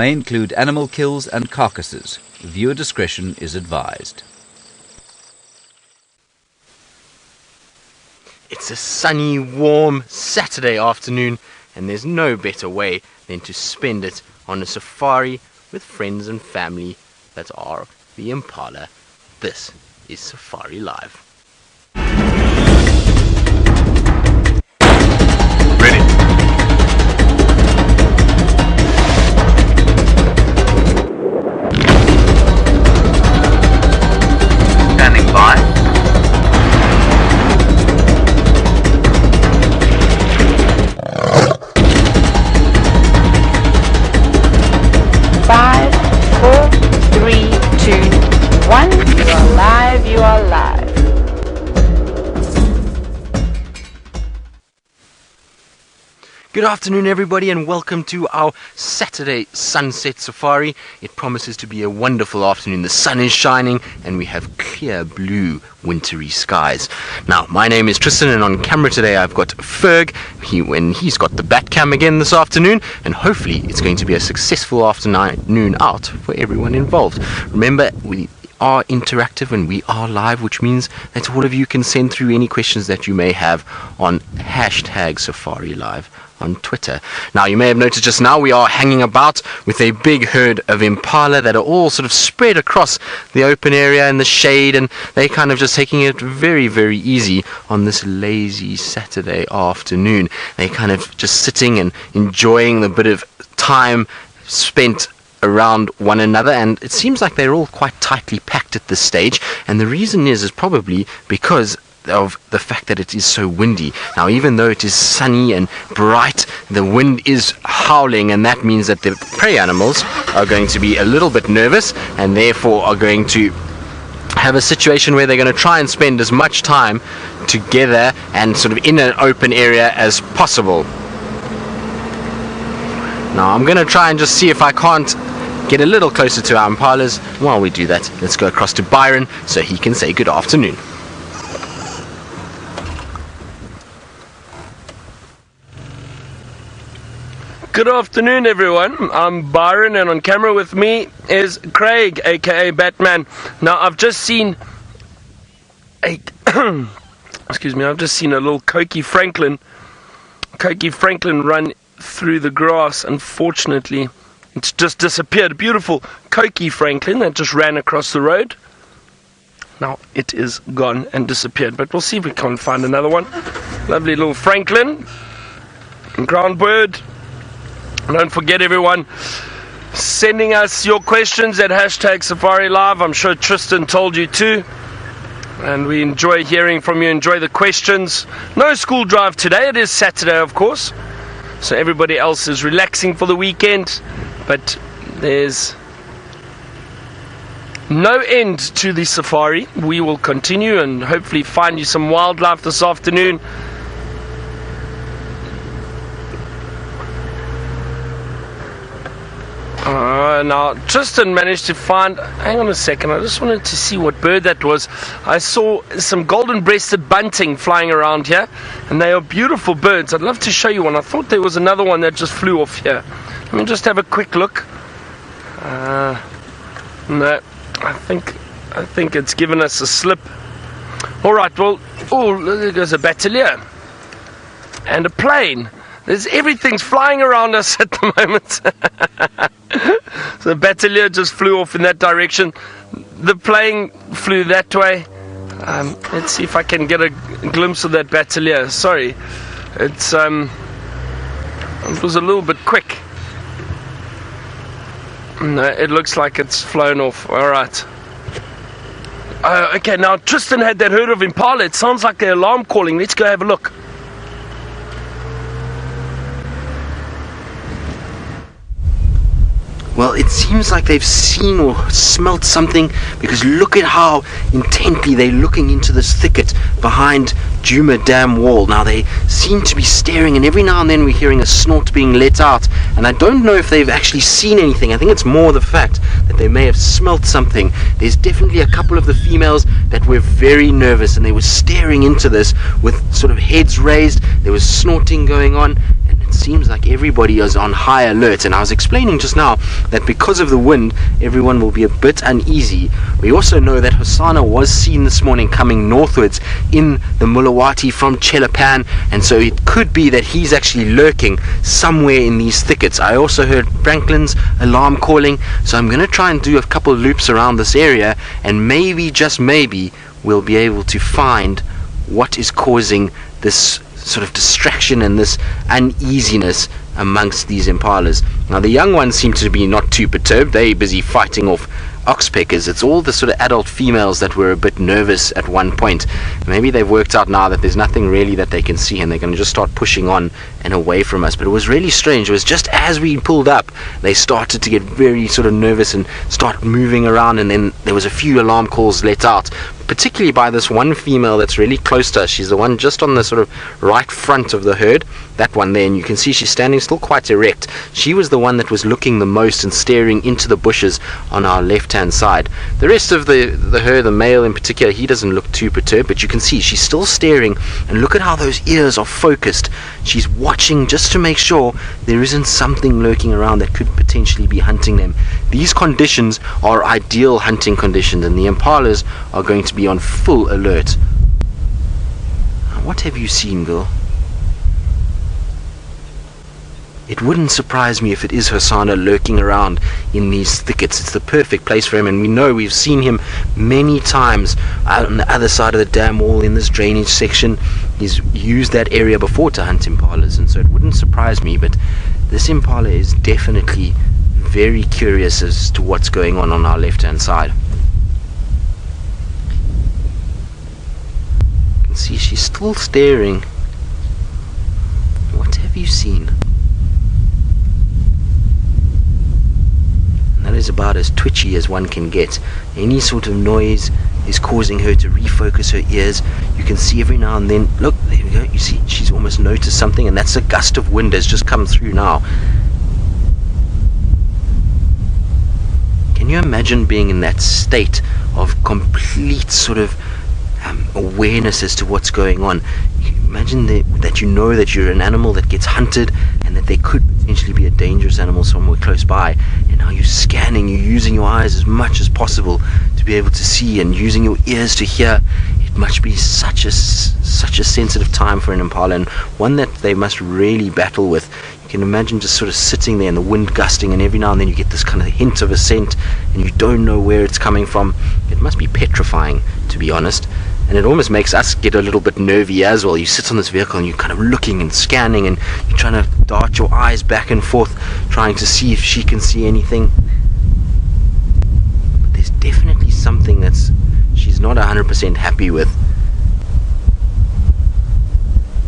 may include animal kills and carcasses. Viewer discretion is advised. It's a sunny, warm Saturday afternoon, and there's no better way than to spend it on a safari with friends and family that are the Impala. This is Safari Live. Ready? Standing by. You are live. Good afternoon, everybody, and welcome to our Saturday sunset safari. It promises to be a wonderful afternoon. The sun is shining and we have clear blue wintry skies. Now, my name is Tristan, and on camera today I've got Ferg. He's got the bat cam again this afternoon, and hopefully it's going to be a successful afternoon out for everyone involved. Remember, we are interactive and we are live, which means that all of you can send through any questions that you may have on #SafariLive on Twitter. Now, you may have noticed just now we are hanging about with a big herd of Impala that are all sort of spread across the open area in the shade, and they're kind of just taking it very, very easy on this lazy Saturday afternoon. They're kind of just sitting and enjoying the bit of time spent around one another, and it seems like they're all quite tightly packed at this stage, and the reason is probably because of the fact that it is so windy. Now, even though it is sunny and bright, the wind is howling, and that means that the prey animals are going to be a little bit nervous and therefore are going to have a situation where they're going to try and spend as much time together and sort of in an open area as possible. Now, I'm going to try and just see if I can't get a little closer to our Impalas. While we do that, let's go across to Byron so he can say good afternoon. Good afternoon, everyone. I'm Byron, and on camera with me is Craig, aka Batman. Now, I've just seen a I've just seen a little Cokie Franklin run through the grass. Unfortunately, it's just disappeared. A beautiful Cokie Franklin that just ran across the road. Now it is gone and disappeared, but we'll see if we can find another one. Lovely little Franklin, ground bird. Don't forget, everyone, sending us your questions at #SafariLive. I'm sure Tristan told you too, and we enjoy hearing from you. Enjoy the questions. No school drive today. It is Saturday, of course, so everybody else is relaxing for the weekend, but there's no end to the safari. We will continue and hopefully find you some wildlife this afternoon. Now, Tristan managed to find, hang on a second, I just wanted to see what bird that was. I saw some golden-breasted bunting flying around here, and they are beautiful birds. I'd love to show you one. I thought there was another one that just flew off here. Let me just have a quick look. No, I think it's given us a slip. Alright, well, there goes a batelier and a plane. Everything's flying around us at the moment. So the batelier just flew off in that direction. The plane flew that way. Let's see if I can get a glimpse of that batelier. Sorry, it was a little bit quick. No, it looks like it's flown off. Alright. Okay, now Tristan had that herd of Impala. It sounds like they're alarm calling. Let's go have a look. Well, it seems like they've seen or smelt something, because look at how intently they're looking into this thicket behind Djuma Dam wall. Now, they seem to be staring, and every now and then we're hearing a snort being let out, and I don't know if they've actually seen anything. I think it's more the fact that they may have smelt something. There's definitely a couple of the females that were very nervous, and they were staring into this with sort of heads raised. There was snorting going on, and it seems like everybody is on high alert, and I was explaining just now that because of the wind, everyone will be a bit uneasy. We also know that Hosanna was seen this morning coming northwards in the Mulawati from Chelapan, and so it could be that he's actually lurking somewhere in these thickets. I also heard Franklin's alarm calling, so I'm going to try and do a couple loops around this area, and maybe, just maybe, we'll be able to find what is causing this sort of distraction and this uneasiness amongst these impalas. Now the young ones seem to be not too perturbed. They're busy fighting off oxpeckers. It's all the sort of adult females that were a bit nervous at one point. Maybe they've worked out now that there's nothing really that they can see, and they're going to just start pushing on and away from us. But it was really strange. It was just as we pulled up, they started to get very sort of nervous and start moving around, and then there was a few alarm calls let out, particularly by this one female that's really close to us. She's the one just on the sort of right front of the herd, that one there, and you can see she's standing still quite erect. She was the one that was looking the most and staring into the bushes on our left-hand side. The rest of the herd, the male in particular, he doesn't look too perturbed, but you can see she's still staring, and look at how those ears are focused. She's watching just to make sure there isn't something lurking around that could potentially be hunting them. These conditions are ideal hunting conditions, and the impalas are going to be on full alert. What have you seen, girl? It wouldn't surprise me if it is Hosanna lurking around in these thickets. It's the perfect place for him, and we know we've seen him many times out on the other side of the dam wall in this drainage section. He's used that area before to hunt impalas, and so it wouldn't surprise me, but this impala is definitely very curious as to what's going on our left-hand side. You can see she's still staring. What have you seen? That is about as twitchy as one can get. Any sort of noise is causing her to refocus her ears. You can see every now and then, look, there we go, you see she's almost noticed something, and that's a gust of wind has just come through now. Can you imagine being in that state of complete sort of awareness as to what's going on? Imagine that you know that you're an animal that gets hunted, and that there could potentially be a dangerous animal somewhere close by, and now you're scanning, you're using your eyes as much as possible to be able to see, and using your ears to hear. It must be such a sensitive time for an impala, and one that they must really battle with. You can imagine just sort of sitting there and the wind gusting, and every now and then you get this kind of hint of a scent, and you don't know where it's coming from. It must be petrifying, to be honest. And it almost makes us get a little bit nervy as well. You sit on this vehicle and you're kind of looking and scanning, and you're trying to dart your eyes back and forth, trying to see if she can see anything. But there's definitely something that's she's not 100% happy with.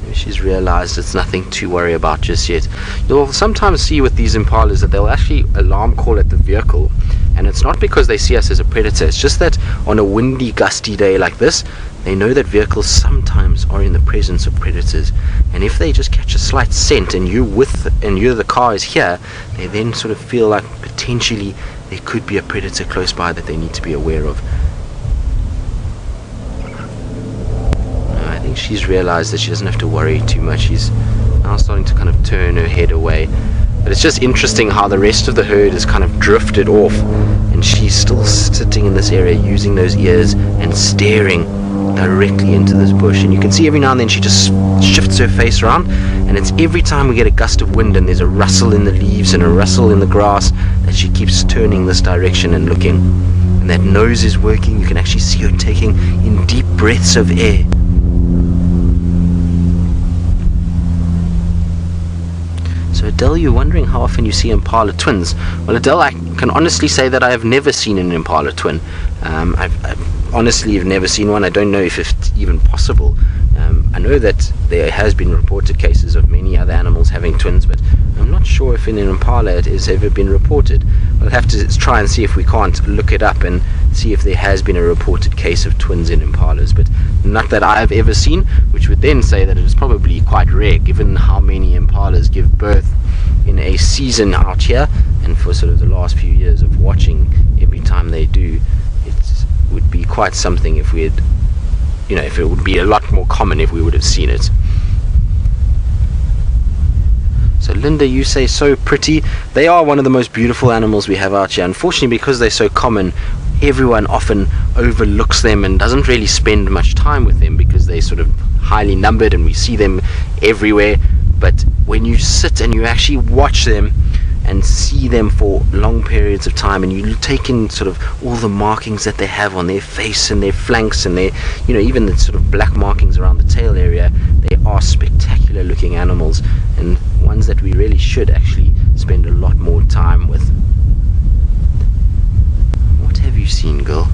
Maybe she's realized it's nothing to worry about just yet. You'll sometimes see with these impalas that they'll actually alarm call at the vehicle, and it's not because they see us as a predator. It's just that on a windy, gusty day like this, they know that vehicles sometimes are in the presence of predators, and if they just catch a slight scent and the car is here, they then sort of feel like potentially there could be a predator close by that they need to be aware of. I think she's realized that she doesn't have to worry too much. She's now starting to kind of turn her head away. But it's just interesting how the rest of the herd has kind of drifted off, and she's still sitting in this area using those ears and staring directly into this bush. And you can see every now and then she just shifts her face around, and it's every time we get a gust of wind and there's a rustle in the leaves and a rustle in the grass that she keeps turning this direction and looking. And that nose is working. You can actually see her taking in deep breaths of air. So Adele, you're wondering how often you see Impala twins. Well, Adele, I can honestly say that I have never seen an Impala twin. I've honestly have never seen one. I don't know if it's even possible. I know that there has been reported cases of many other animals having twins, but I'm not sure if in an Impala it has ever been reported. We'll have to try and see if we can't look it up and see if there has been a reported case of twins in Impalas, but not that I've ever seen, which would then say that it is probably quite rare given how many Impalas give birth in a season out here, and for sort of the last few years of watching every time they do, it would be quite something if we had, if it would be a lot more common if we would have seen it. So Linda, you say so pretty. They are one of the most beautiful animals we have out here. Unfortunately, because they're so common, everyone often overlooks them and doesn't really spend much time with them because they're sort of highly numbered and we see them everywhere. But when you sit and you actually watch them and see them for long periods of time, and you take in sort of all the markings that they have on their face and their flanks and their, you know, even the sort of black markings around the tail area, they are spectacular looking animals, and ones that we really should actually spend a lot more time with. What have you seen, girl?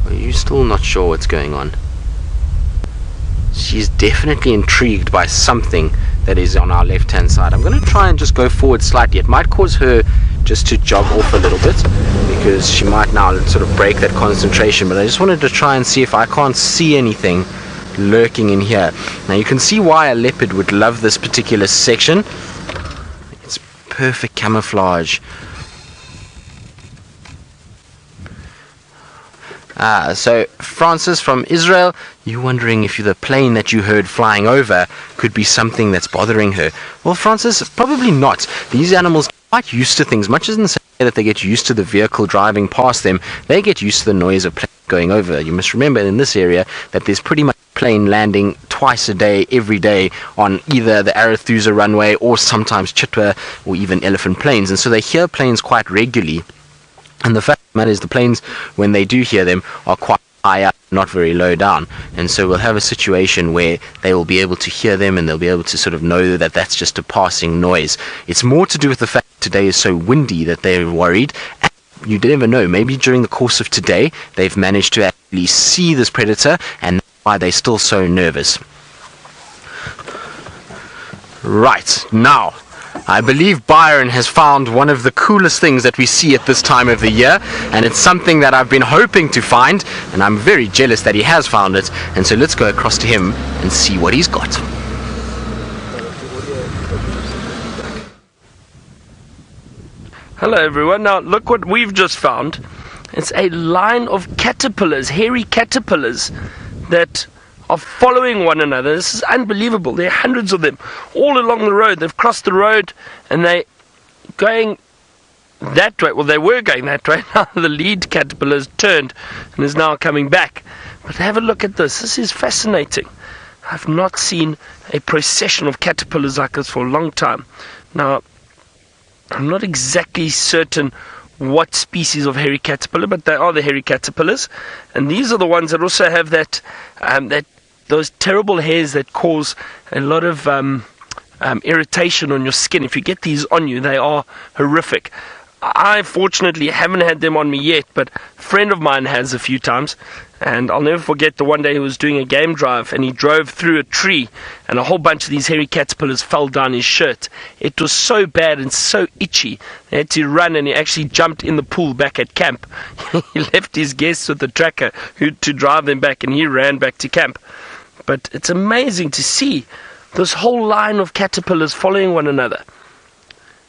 Are you still not sure what's going on? She's definitely intrigued by something that is on our left hand side. I'm going to try and just go forward slightly. It might cause her just to jog off a little bit because she might now sort of break that concentration, but I just wanted to try and see if I can't see anything lurking in here. Now you can see why a leopard would love this particular section. It's perfect camouflage. So Francis from Israel, you're wondering if the plane that you heard flying over could be something that's bothering her. Well, Francis, probably not. These animals are quite used to things, much as in the same way that they get used to the vehicle driving past them, they get used to the noise of plane going over. You must remember in this area that there's pretty much plane landing twice a day, every day, on either the Arethusa runway or sometimes Chitwa or even Elephant Plains, and so they hear planes quite regularly. And the fact of the matter is the planes, when they do hear them, are quite high up, not very low down. And so we'll have a situation where they will be able to hear them and they'll be able to sort of know that that's just a passing noise. It's more to do with the fact that today is so windy that they're worried. And you never know, maybe during the course of today, they've managed to actually see this predator, and that's why they're still so nervous. Right, now, I believe Byron has found one of the coolest things that we see at this time of the year, and it's something that I've been hoping to find, and I'm very jealous that he has found it, and so let's go across to him and see what he's got. Hello everyone, now look what we've just found. It's a line of caterpillars, hairy caterpillars, that are following one another. This is unbelievable. There are hundreds of them all along the road. They've crossed the road and they're going that way. Well, they were going that way. Now the lead caterpillar has turned and is now coming back. But have a look at this. This is fascinating. I've not seen a procession of caterpillars like this for a long time. Now, I'm not exactly certain what species of hairy caterpillar, but they are the hairy caterpillars, and these are the ones that also have those terrible hairs that cause a lot of irritation on your skin. If you get these on you, they are horrific. I fortunately haven't had them on me yet, but a friend of mine has a few times, and I'll never forget the one day he was doing a game drive and he drove through a tree and a whole bunch of these hairy caterpillars fell down his shirt. It was so bad and so itchy. They had to run, and he actually jumped in the pool back at camp. He left his guests with the tracker to drive them back, and he ran back to camp. But it's amazing to see this whole line of caterpillars following one another.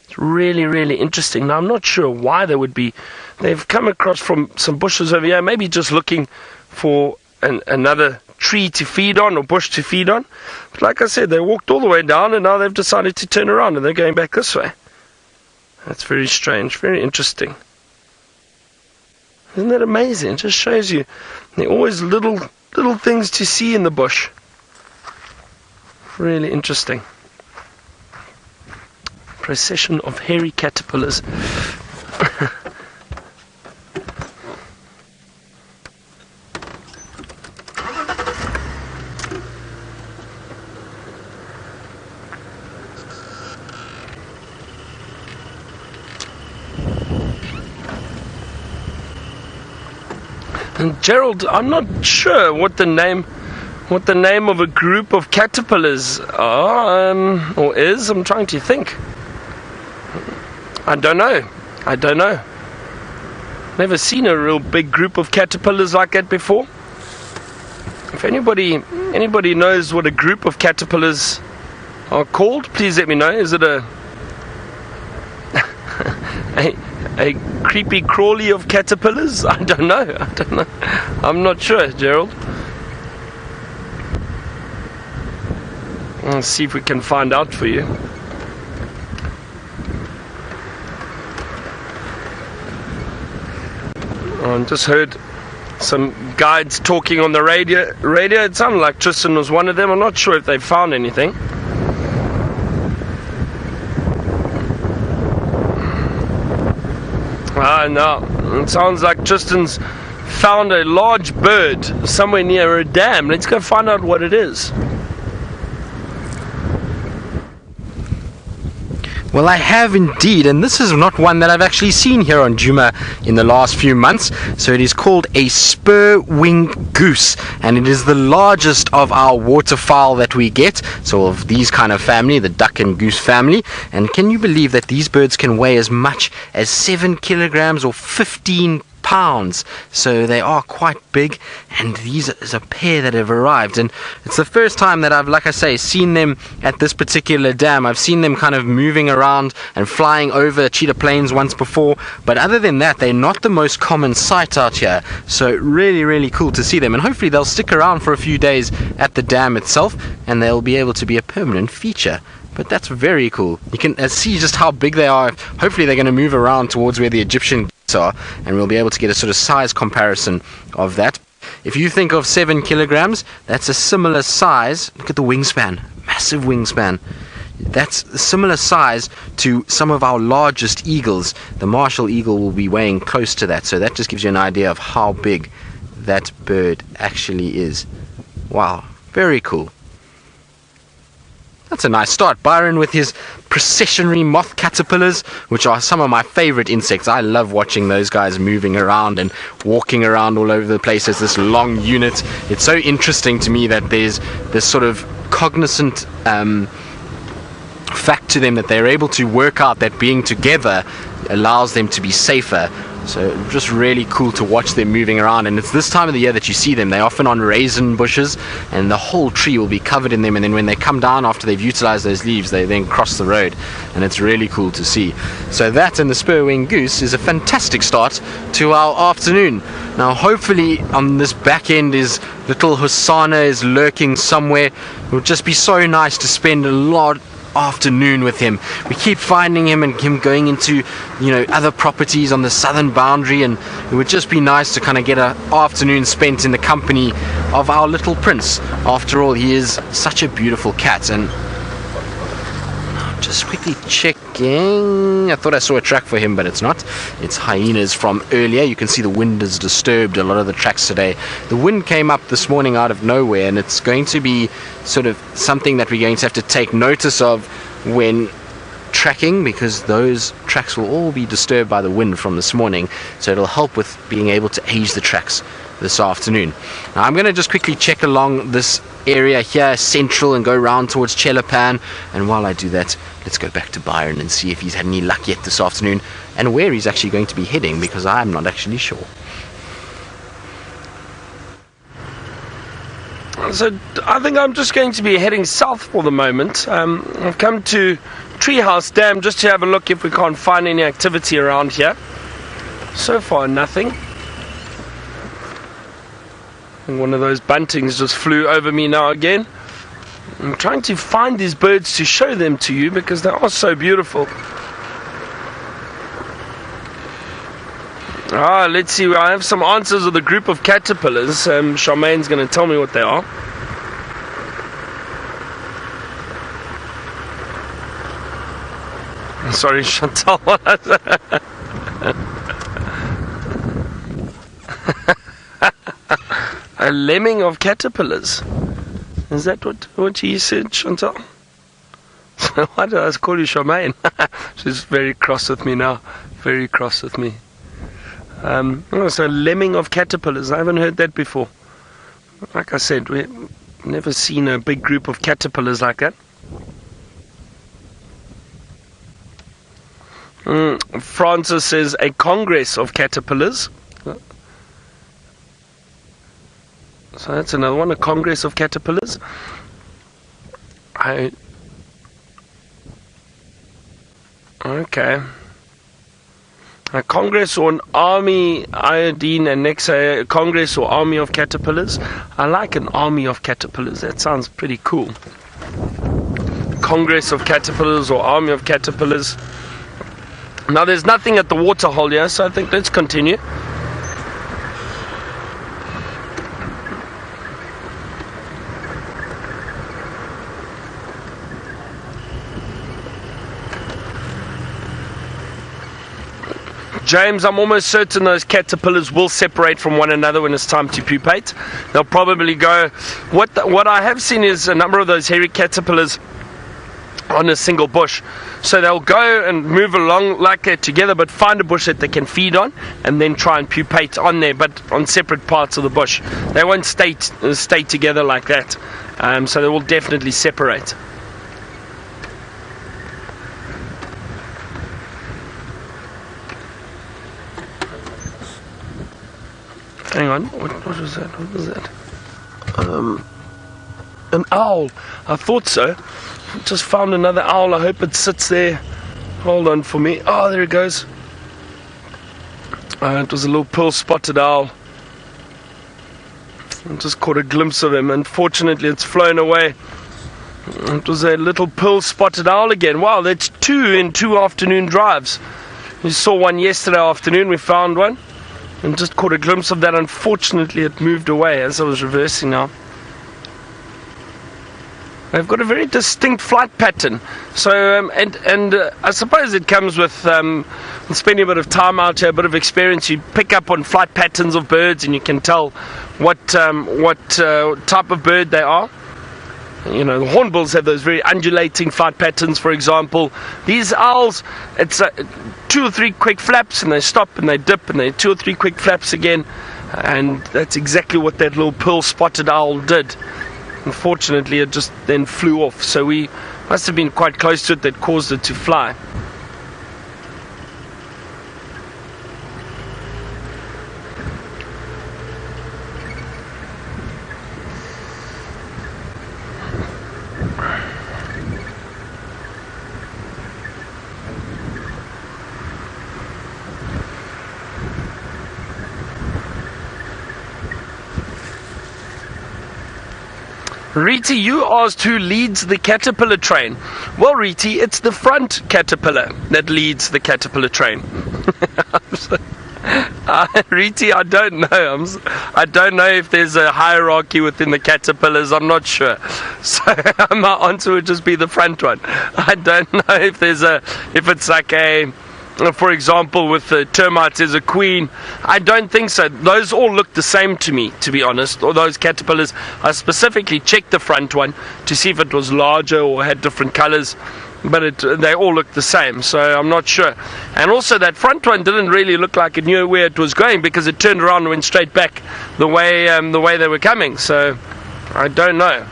It's really, really interesting. Now, I'm not sure why they would be. They've come across from some bushes over here, maybe just looking for another tree to feed on or bush to feed on. But like I said, they walked all the way down and now they've decided to turn around and they're going back this way. That's very strange, very interesting. Isn't that amazing? It just shows you there are always little things to see in the bush. Really interesting. Procession of hairy caterpillars. And Gerald, I'm not sure what the name of a group of caterpillars are, or is. I'm trying to think. I don't know. Never seen a real big group of caterpillars like that before. If anybody knows what a group of caterpillars are called, please let me know. Is it a creepy crawly of caterpillars? I don't know. I'm not sure, Gerald. Let's see if we can find out for you. I just heard some guides talking on the radio. It sounded like Tristan was one of them. I'm not sure if they found anything. No, it sounds like Tristan's found a large bird somewhere near a dam. Let's go find out what it is. Well, I have indeed, and this is not one that I've actually seen here on Djuma in the last few months. So it is called a Spur winged goose, and it is the largest of our waterfowl that we get. So of these kind of family, the duck and goose family. And can you believe that these birds can weigh as much as 7 kilograms or 15 pounds? So they are quite big, and these is a pair that have arrived, and it's the first time that I've, like I say, seen them at this particular dam. I've seen them kind of moving around and flying over Cheetah Plains once before, but other than that, they're not the most common sight out here. So really cool to see them, and hopefully they'll stick around for a few days at the dam itself, and they'll be able to be a permanent feature. But that's very cool. You can see just how big they are. Hopefully they're going to move around towards where the Egyptian geese are, and we'll be able to get a sort of size comparison of that. If you think of 7 kilograms, that's a similar size. Look at the wingspan. Massive wingspan. That's a similar size to some of our largest eagles. The Marshall eagle will be weighing close to that. So that just gives you an idea of how big that bird actually is. Wow. Very cool. That's a nice start. Byron with his processionary moth caterpillars, which are some of my favorite insects. I love watching those guys moving around and walking around all over the place as this long unit. It's so interesting to me that there's this sort of cognizant fact to them that they're able to work out that being together allows them to be safer. So just really cool to watch them moving around, and it's this time of the year that you see them. They're often on raisin bushes, and the whole tree will be covered in them, and then when they come down after they've utilized those leaves, they then cross the road, and it's really cool to see. So that and the spur-winged goose is a fantastic start to our afternoon. Now hopefully on this back end is little Hosanna is lurking somewhere. It would just be so nice to spend a lot afternoon with him. We keep finding him and him going into, other properties on the southern boundary, and it would just be nice to kind of get an afternoon spent in the company of our little prince. After all, he is such a beautiful cat. And just quickly checking, I thought I saw a track for him, but it's not. It's hyenas from earlier. You can see the wind has disturbed a lot of the tracks today. The wind came up this morning out of nowhere, and it's going to be sort of something that we're going to have to take notice of when tracking, because those tracks will all be disturbed by the wind from this morning, so it'll help with being able to age the tracks this afternoon. Now I'm going to just quickly check along this area here, central, and go round towards Chelapan, and while I do that, let's go back to Byron and see if he's had any luck yet this afternoon, and where he's actually going to be heading, because I'm not actually sure. So I think I'm just going to be heading south for the moment. I've come to Treehouse Dam just to have a look if we can't find any activity around here. So far, nothing. And one of those buntings just flew over me now again. I'm trying to find these birds to show them to you because they are so beautiful. Let's see. I have some answers of the group of caterpillars. Charmaine's going to tell me what they are. Sorry, Chantal. A lemming of caterpillars. Is that what you said, Chantal? Why did I call you Charmaine? She's very cross with me now. Very cross with me. So lemming of caterpillars. I haven't heard that before. Like I said, we've never seen a big group of caterpillars like that. Francis says a congress of caterpillars. So that's another one, a congress of caterpillars. Okay. A congress or an army, iodine, and next a congress or army of caterpillars. I like an army of caterpillars. That sounds pretty cool. Congress of caterpillars or army of caterpillars. Now there's nothing at the waterhole here, so I think let's continue. James, I'm almost certain those caterpillars will separate from one another when it's time to pupate. They'll probably go. What I have seen is a number of those hairy caterpillars on a single bush. So they'll go and move along like that together, but find a bush that they can feed on and then try and pupate on there, but on separate parts of the bush. They won't stay together like that. So they will definitely separate. Hang on, what was that? What was that? An owl. I thought so. Just found another owl. I hope it sits there. Hold on for me. Oh, there it goes. It was a little pearl-spotted owl. I just caught a glimpse of him. Unfortunately, it's flown away. It was a little pearl-spotted owl again. Wow, that's 2 in 2 afternoon drives. We saw one yesterday afternoon. We found one. And just caught a glimpse of that. Unfortunately, it moved away as I was reversing now. They've got a very distinct flight pattern. So, I suppose it comes with spending a bit of time out here, a bit of experience. You pick up on flight patterns of birds, and you can tell what type of bird they are. You know, the hornbills have those very undulating flight patterns, for example. These owls, it's 2 or 3 quick flaps, and they stop, and they dip, and they 2 or 3 quick flaps again. And that's exactly what that little pearl-spotted owl did. Unfortunately, it just then flew off. So we must have been quite close to it that caused it to fly. Riti, you asked who leads the caterpillar train. Well, Riti, it's the front caterpillar that leads the caterpillar train. Riti, I don't know. I don't know if there's a hierarchy within the caterpillars. I'm not sure. So my answer would just be the front one. I don't know if it's like a... For example, with the termites, there's a queen. I don't think so. Those all look the same to me, to be honest. Or those caterpillars. I specifically checked the front one to see if it was larger or had different colors. But they all look the same, so I'm not sure. And also, that front one didn't really look like it knew where it was going, because it turned around and went straight back the way they were coming. So I don't know.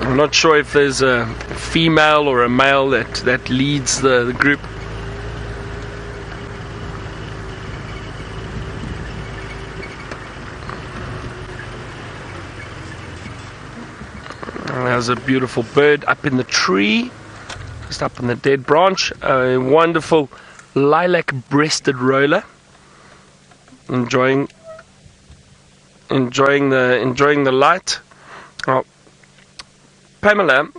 I'm not sure if there's a female or a male that leads the group. There's a beautiful bird up in the tree, just up in the dead branch. A wonderful lilac-breasted roller, enjoying the light. Oh, Pamela,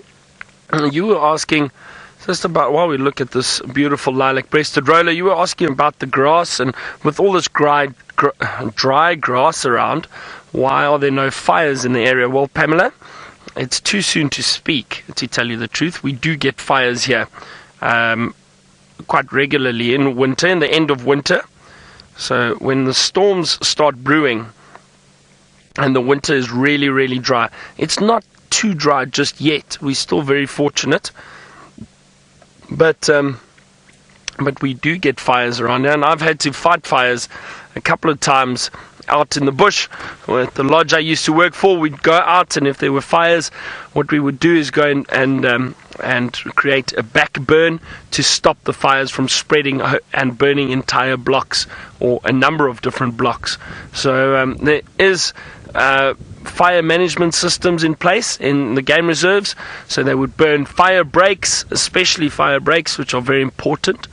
you were asking just about, while we look at this beautiful lilac-breasted roller, you were asking about the grass, and with all this dry grass around, why are there no fires in the area? Well, Pamela, it's too soon to speak, to tell you the truth. We do get fires here quite regularly in winter, in the end of winter. So when the storms start brewing and the winter is really, really dry, it's not too dry just yet. We're still very fortunate, but we do get fires around here, and I've had to fight fires a couple of times out in the bush. At the lodge I used to work for, we'd go out, and if there were fires, what we would do is go and create a back burn to stop the fires from spreading and burning entire blocks or a number of different blocks. So there is fire management systems in place in the game reserves, so they would burn fire breaks, especially fire breaks, which are very important.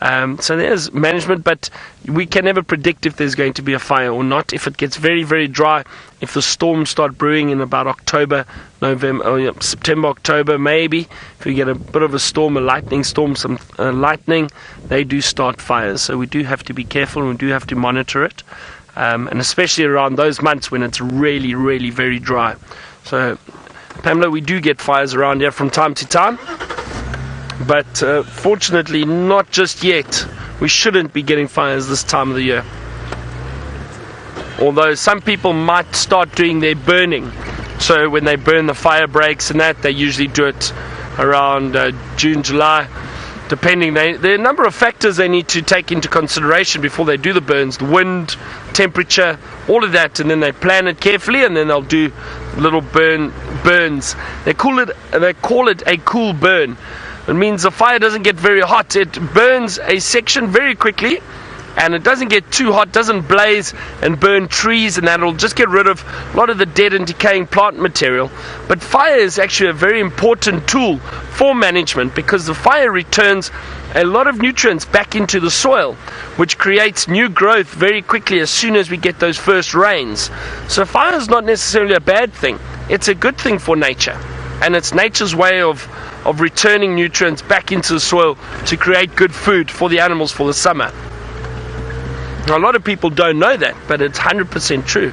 So there's management, but we can never predict if there's going to be a fire or not. If it gets very, very dry, if the storms start brewing in about October, November, September, October, maybe, if we get a bit of a storm, a lightning storm, some lightning, they do start fires. So we do have to be careful, and we do have to monitor it. And especially around those months when it's really, really very dry. So Pamela, we do get fires around here from time to time, but fortunately not just yet. We shouldn't be getting fires this time of the year. Although some people might start doing their burning. So when they burn the fire breaks and that, they usually do it around June, July, depending. There are a number of factors they need to take into consideration before they do the burns. The wind, temperature, all of that, and then they plan it carefully, and then they'll do little burns. They call it a cool burn. It means the fire doesn't get very hot. It burns a section very quickly, and it doesn't get too hot, doesn't blaze and burn trees, and that'll just get rid of a lot of the dead and decaying plant material. But fire is actually a very important tool for management, because the fire returns a lot of nutrients back into the soil, which creates new growth very quickly as soon as we get those first rains. So fire is not necessarily a bad thing. It's a good thing for nature, and it's nature's way of returning nutrients back into the soil to create good food for the animals for the summer. A lot of people don't know that, but it's 100% true.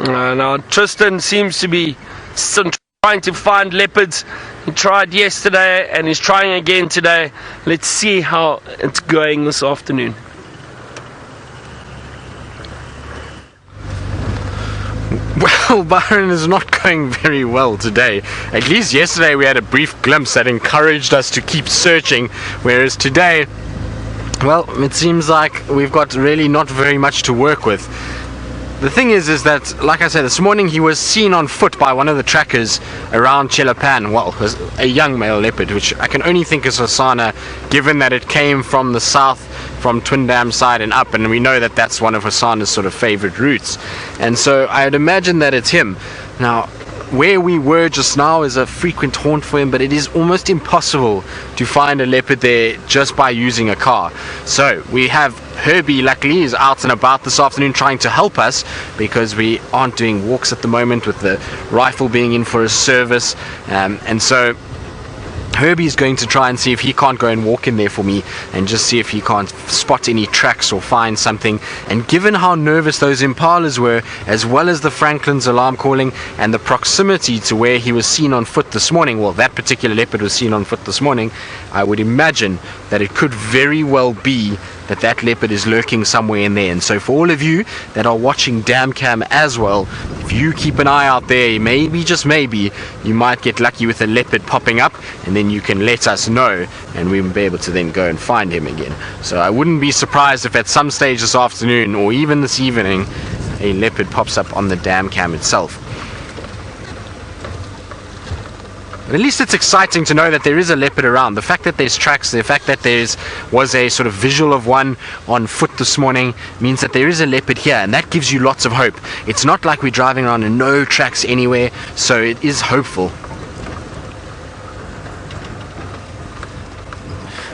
Now Tristan seems to be trying to find leopards. He tried yesterday and he's trying again today. Let's see how it's going this afternoon. Well, Byron is not going very well today. At least yesterday we had a brief glimpse that encouraged us to keep searching, whereas today, well, it seems like we've got really not very much to work with. The thing is that, like I said, this morning he was seen on foot by one of the trackers around Chelapan. Well, it was a young male leopard, which I can only think is Hosanna, given that it came from the south, from Twin Dam side and up, and we know that that's one of Hosanna's sort of favorite routes. And so I'd imagine that it's him. Now, where we were just now is a frequent haunt for him, but it is almost impossible to find a leopard there just by using a car. So we have Herbie, luckily, is out and about this afternoon trying to help us, because we aren't doing walks at the moment with the rifle being in for a service, and so Herbie's going to try and see if he can't go and walk in there for me and just see if he can't spot any tracks or find something. And given how nervous those Impalas were, as well as the Franklin's alarm calling and the proximity to where he was seen on foot this morning, well, that particular leopard was seen on foot this morning, I would imagine that it could very well be that leopard is lurking somewhere in there. And so for all of you that are watching Dam Cam as well, if you keep an eye out there, maybe, just maybe, you might get lucky with a leopard popping up, and then you can let us know and we'll be able to then go and find him again. So I wouldn't be surprised if at some stage this afternoon or even this evening a leopard pops up on the Dam Cam itself. But at least it's exciting to know that there is a leopard around. The fact that there's tracks, the fact that was a sort of visual of one on foot this morning, means that there is a leopard here, and that gives you lots of hope. It's not like we're driving around and no tracks anywhere, so it is hopeful.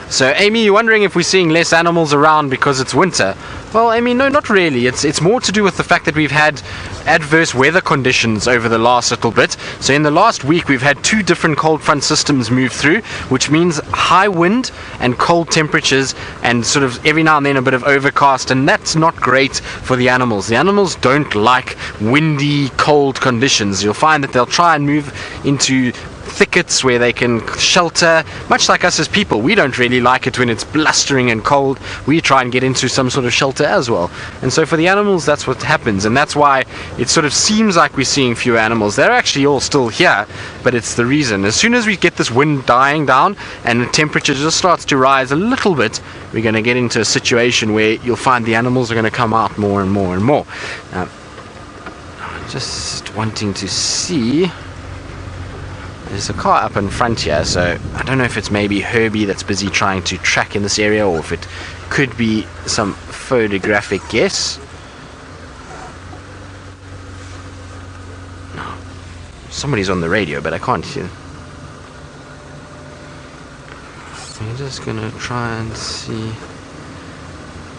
So Amy, you're wondering if we're seeing less animals around because it's winter. Well, Amy, no, not really. It's more to do with the fact that we've had adverse weather conditions over the last little bit. So in the last week we've had 2 different cold front systems move through, which means high wind and cold temperatures, and sort of every now and then a bit of overcast, and that's not great for the animals. The animals don't like windy, cold conditions. You'll find that they'll try and move into thickets where they can shelter, much like us as people. We don't really like it when it's blustering and cold. We try and get into some sort of shelter as well. And so for the animals, that's what happens, and that's why it sort of seems like we're seeing fewer animals. They're actually all still here, but it's the reason. As soon as we get this wind dying down and the temperature just starts to rise a little bit, we're going to get into a situation where you'll find the animals are going to come out more and more and more. Just wanting to see, there's a car up in front here, so I don't know if it's maybe Herbie that's busy trying to track in this area, or if it could be some photographic guess. No, somebody's on the radio, but I can't hear. I'm just gonna try and see.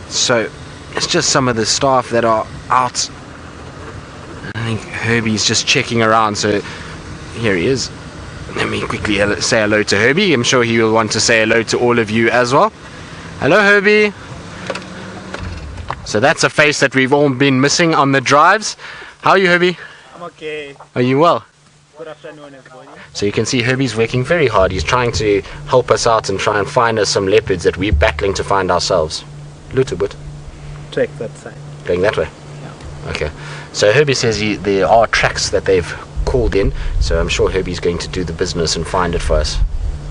So it's just some of the staff that are out. I think Herbie's just checking around, so here he is. Let me quickly say hello to Herbie. I'm sure he will want to say hello to all of you as well. Hello, Herbie. So that's a face that we've all been missing on the drives. How are you, Herbie? I'm okay. Are you well? Good afternoon, everybody. So you can see Herbie's working very hard. He's trying to help us out and try and find us some leopards that we're battling to find ourselves. Lutebut. Check that side. Going that way? Yeah. Okay. So Herbie says there are tracks that they've called in, so I'm sure Herbie's going to do the business and find it for us.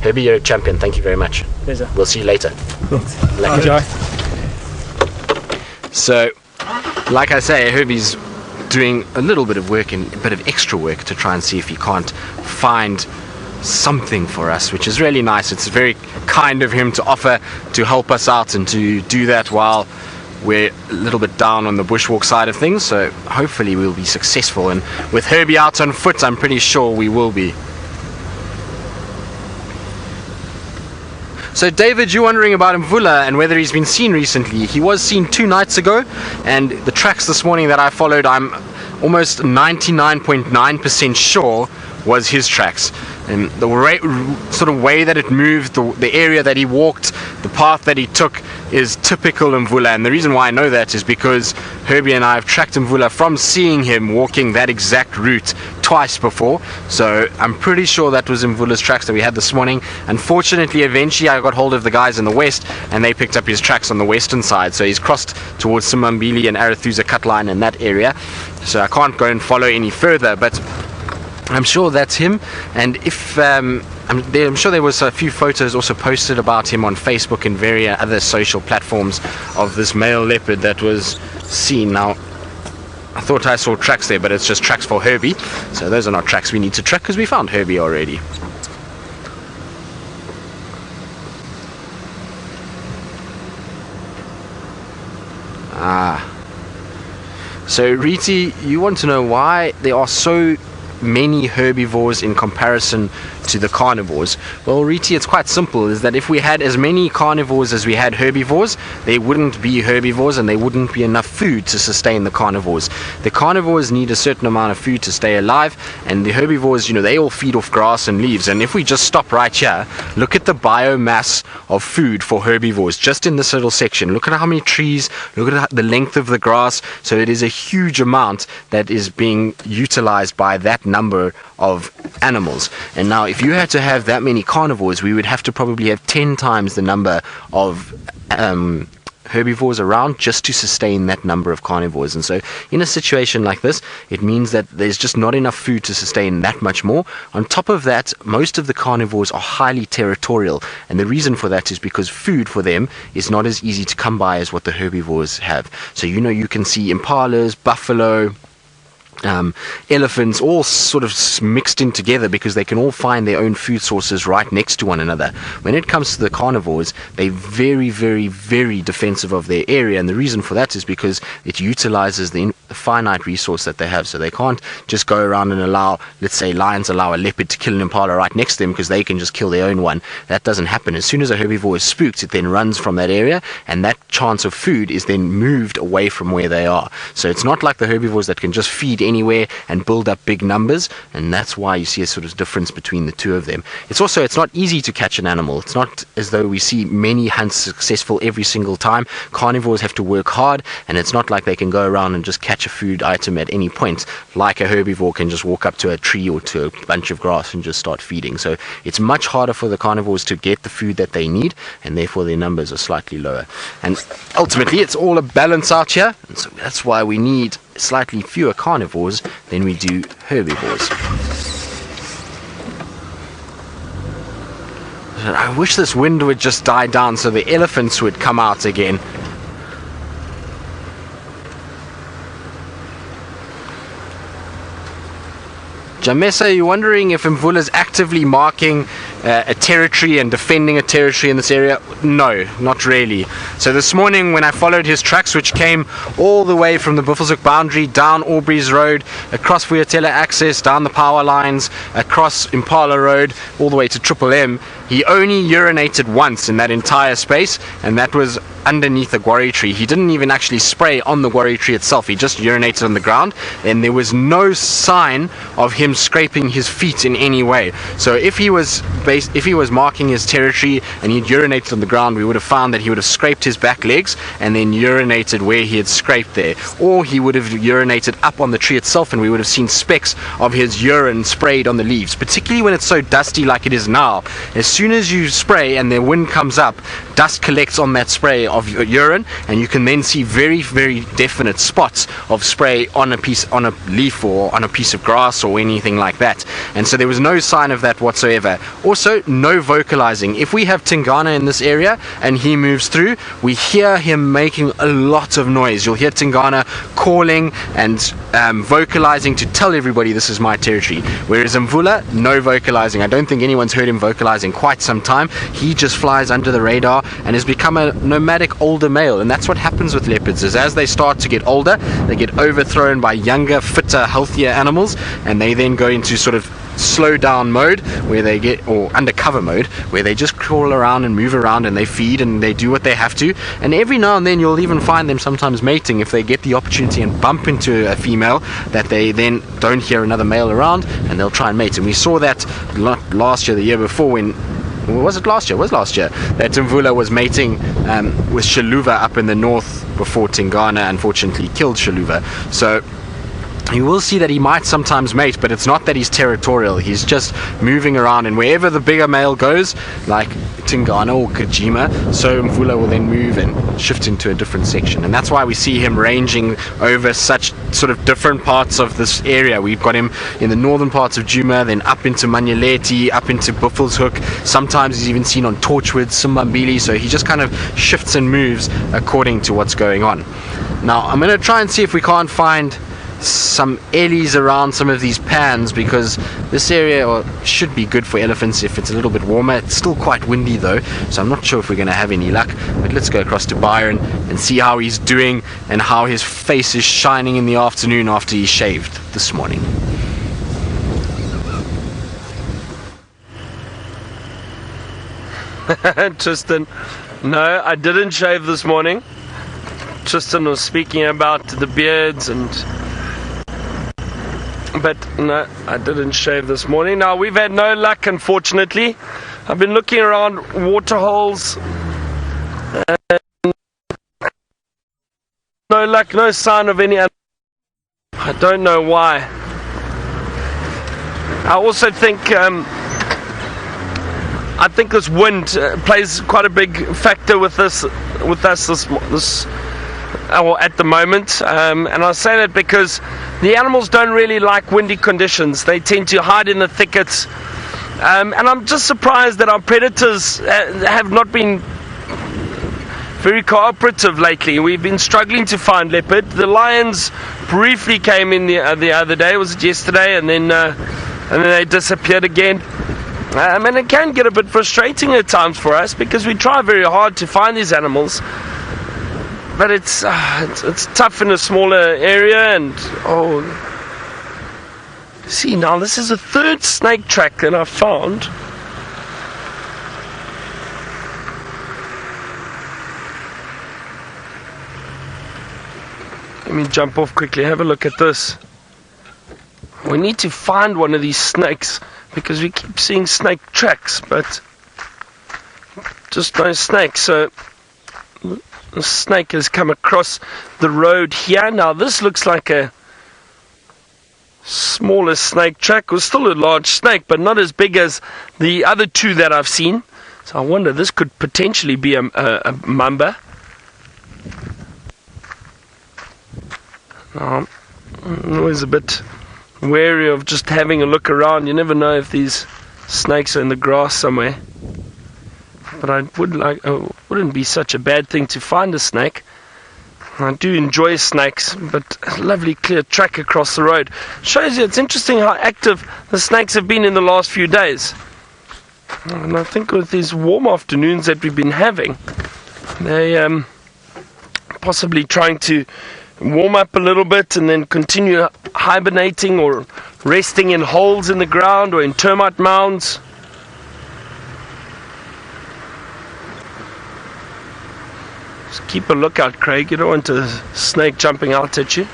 Herbie, you're a champion. Thank you very much. Pleasure. We'll see you later. Enjoy. So, like I say, Herbie's doing a little bit of work and a bit of extra work to try and see if he can't find something for us, which is really nice. It's very kind of him to offer to help us out and to do that while we're a little bit down on the bushwalk side of things. So hopefully we'll be successful, and with Herbie out on foot, I'm pretty sure we will be. So David, you're wondering about Mvula and whether he's been seen recently. He was seen 2 nights ago, and the tracks this morning that I followed, I'm almost 99.9% sure was his tracks. And the sort of way that it moved, the area that he walked, the path that he took is typical Mvula. And the reason why I know that is because Herbie and I have tracked Mvula from seeing him walking that exact route twice before. So I'm pretty sure that was Mvula's tracks that we had this morning. Unfortunately, eventually I got hold of the guys in the west and they picked up his tracks on the western side. So he's crossed towards Simambili and Arathusa cut line in that area. So I can't go and follow any further, but I'm sure that's him. And if I'm sure there was a few photos also posted about him on Facebook and various other social platforms of this male leopard that was seen. Now, I thought I saw tracks there, but it's just tracks for Herbie. So those are not tracks we need to track because we found Herbie already. So Riti, you want to know why there are so many herbivores in comparison to the carnivores? Well, Riti, it's quite simple, is that if we had as many carnivores as we had herbivores, there wouldn't be herbivores and there wouldn't be enough food to sustain the carnivores. The carnivores need a certain amount of food to stay alive, and the herbivores, they all feed off grass and leaves. And if we just stop right here, look at the biomass of food for herbivores just in this little section. Look at how many trees, look at the length of the grass. So it is a huge amount that is being utilized by that number of animals. And now if you had to have that many carnivores, we would have to probably have 10 times the number of herbivores around just to sustain that number of carnivores. And so in a situation like this, it means that there's just not enough food to sustain that much more. On top of that, most of the carnivores are highly territorial, and the reason for that is because food for them is not as easy to come by as what the herbivores have. So you can see impalas, buffalo, elephants all sort of mixed in together because they can all find their own food sources right next to one another. When it comes to the carnivores, they're very, very, very defensive of their area, and the reason for that is because it utilizes the finite resource that they have. So they can't just go around and allow, let's say lions allow a leopard to kill an impala right next to them because they can just kill their own one. That doesn't happen. As soon as a herbivore is spooked, it then runs from that area, and that chance of food is then moved away from where they are. So it's not like the herbivores that can just feed anywhere and build up big numbers, and that's why you see a sort of difference between the two of them. It's not easy to catch an animal. It's not as though we see many hunts successful every single time. Carnivores have to work hard, and it's not like they can go around and just catch a food item at any point like a herbivore can just walk up to a tree or to a bunch of grass and just start feeding. So it's much harder for the carnivores to get the food that they need, and therefore their numbers are slightly lower. And ultimately it's all a balance out here, and so that's why we need slightly fewer carnivores than we do herbivores. I wish this wind would just die down so the elephants would come out again. Jamesa, you're wondering if Mvula's actively marking a territory and defending a territory in this area? No, not really. So this morning when I followed his tracks, which came all the way from the Buffelshoek boundary, down Aubrey's Road, across Vuyatela Access, down the power lines, across Impala Road, all the way to Triple M, he only urinated once in that entire space, and that was underneath a guarri tree. He didn't even actually spray on the guarri tree itself. He just urinated on the ground, and there was no sign of him scraping his feet in any way. So if he was marking his territory and he'd urinated on the ground, we would have found that he would have scraped his back legs and then urinated where he had scraped there, or he would have urinated up on the tree itself, and we would have seen specks of his urine sprayed on the leaves, particularly when it's so dusty like it is now. As soon as you spray and the wind comes up, dust collects on that spray of urine, and you can then see very, very definite spots of spray on a leaf or on a piece of grass or anything like that. And so there was no sign of that whatsoever. Also, no vocalizing. If we have Tingana in this area and he moves through, we hear him making a lot of noise. You'll hear Tingana calling and vocalizing to tell everybody this is my territory. Whereas Mvula, no vocalizing. I don't think anyone's heard him vocalize in quite some time. He just flies under the radar and has become a nomadic older male. And that's what happens with leopards, is as they start to get older, they get overthrown by younger, fitter, healthier animals, and they then go into sort of slow down mode, where they get, or undercover mode, where they just crawl around and move around and they feed and they do what they have to. And every now and then you'll even find them sometimes mating if they get the opportunity and bump into a female that they then don't hear another male around, and they'll try and mate. And we saw that last year, the year before, when was it last year? It was last year that Mvula was mating with Shaluva up in the north before Tingana unfortunately killed Shaluva. So you will see that he might sometimes mate, but it's not that he's territorial. He's just moving around, and wherever the bigger male goes, like Tingana or Djuma, so Mvula will then move and shift into a different section. And that's why we see him ranging over such sort of different parts of this area. We've got him in the northern parts of Djuma, then up into Manyeleti, up into Buffelshoek. Sometimes he's even seen on Torchwood, Simbambili, so he just kind of shifts and moves according to what's going on. Now I'm going to try and see if we can't find some Ellies around some of these pans, because this area should be good for elephants if it's a little bit warmer. It's still quite windy though, so I'm not sure if we're going to have any luck. But let's go across to Byron and see how he's doing and how his face is shining in the afternoon after he shaved this morning. Tristan, no, I didn't shave this morning. Tristan was speaking about the beards but no, I didn't shave this morning. Now, we've had no luck, unfortunately. I've been looking around water holes, and no luck, no sign of any. I don't know why. I also think this wind plays quite a big factor with us at the moment, and I say that because the animals don't really like windy conditions. They tend to hide in the thickets, and I'm just surprised that our predators have not been very cooperative lately. We've been struggling to find leopard. The lions briefly came in the other day, was it yesterday, and then they disappeared again. And it can get a bit frustrating at times for us, because we try very hard to find these animals, but it's tough in a smaller area. And see, now this is a third snake track that I found. Let me jump off quickly, have a look at this. We need to find one of these snakes, because we keep seeing snake tracks, but just no snake. So the snake has come across the road here. Now this looks like a smaller snake track. It was still a large snake, but not as big as the other two that I've seen. So I wonder, this could potentially be a mamba. Now, I'm always a bit wary of just having a look around. You never know if these snakes are in the grass somewhere. But I wouldn't be such a bad thing to find a snake. I do enjoy snakes, but a lovely clear track across the road. Shows you, it's interesting how active the snakes have been in the last few days. And I think with these warm afternoons that we've been having, they possibly trying to warm up a little bit and then continue hibernating or resting in holes in the ground or in termite mounds. Just keep a lookout, Craig. You don't want a snake jumping out at you.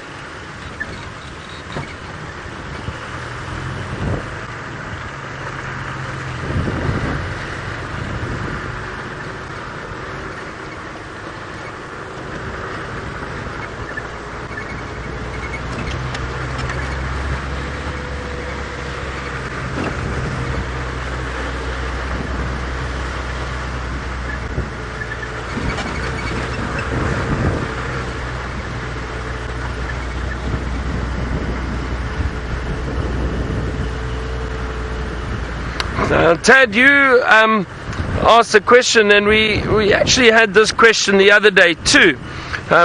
Tad, you asked a question, and we actually had this question the other day too,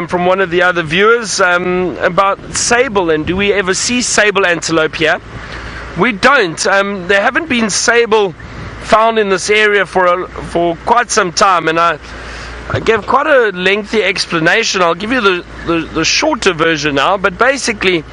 from one of the other viewers about sable, and do we ever see sable antelope here? We don't. There haven't been sable found in this area for quite some time, and I gave quite a lengthy explanation. I'll give you the shorter version now, but basically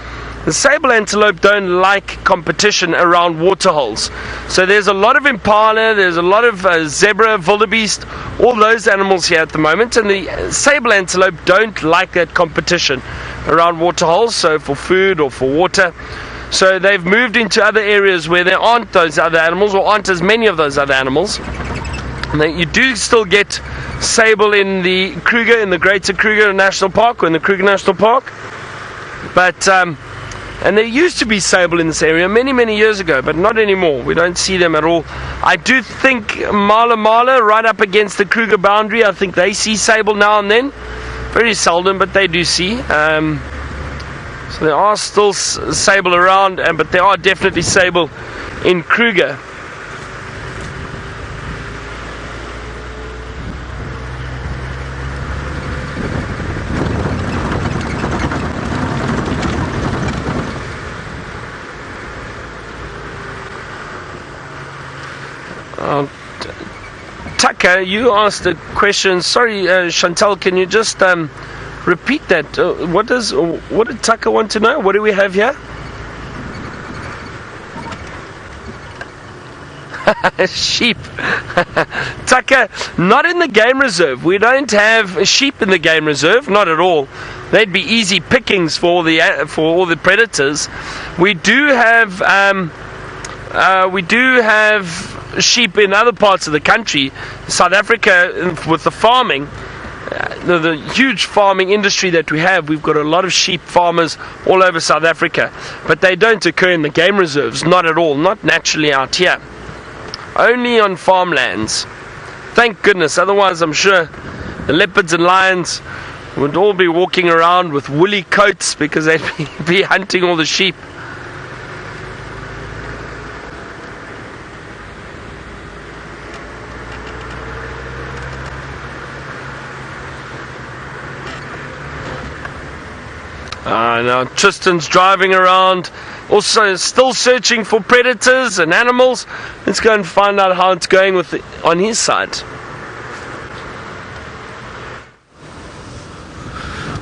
the sable antelope don't like competition around waterholes. So there's a lot of impala, there's a lot of zebra, wildebeest, all those animals here at the moment, and the sable antelope don't like that competition around waterholes, so for food or for water. So they've moved into other areas where there aren't those other animals, or aren't as many of those other animals. And you do still get sable in the Kruger, in the Greater Kruger National Park, or in the Kruger National Park. But and there used to be sable in this area many years ago, but not anymore. We don't see them at all. I do think Nyala, right up against the Kruger boundary, I think they see sable now and then. Very seldom, but they do see. So there are still sable around, but there are definitely sable in Kruger. Tucker, you asked a question. Sorry, Chantal, can you just repeat that? What did Tucker want to know? What do we have here? Sheep. Tucker, not in the game reserve. We don't have sheep in the game reserve, not at all. They'd be easy pickings for all the predators. We do have sheep in other parts of the country. South Africa, with the farming, the huge farming industry that we have, we've got a lot of sheep farmers all over South Africa, but they don't occur in the game reserves, not at all, not naturally out here, only on farmlands. Thank goodness, otherwise I'm sure the leopards and lions would all be walking around with woolly coats because they'd be hunting all the sheep. Now Tristan's driving around, also still searching for predators and animals. Let's go and find out how it's going on his side.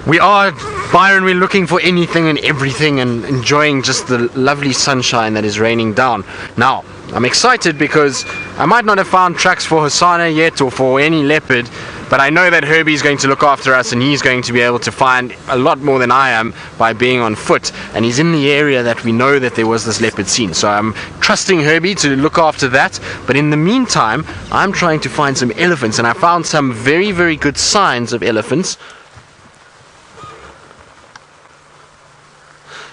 We are, Byron, we're looking for anything and everything and enjoying just the lovely sunshine that is raining down. Now, I'm excited because I might not have found tracks for Hosanna yet or for any leopard, but I know that Herbie's going to look after us and he's going to be able to find a lot more than I am by being on foot, and he's in the area that we know that there was this leopard seen. So I'm trusting Herbie to look after that, but in the meantime I'm trying to find some elephants, and I found some very good signs of elephants.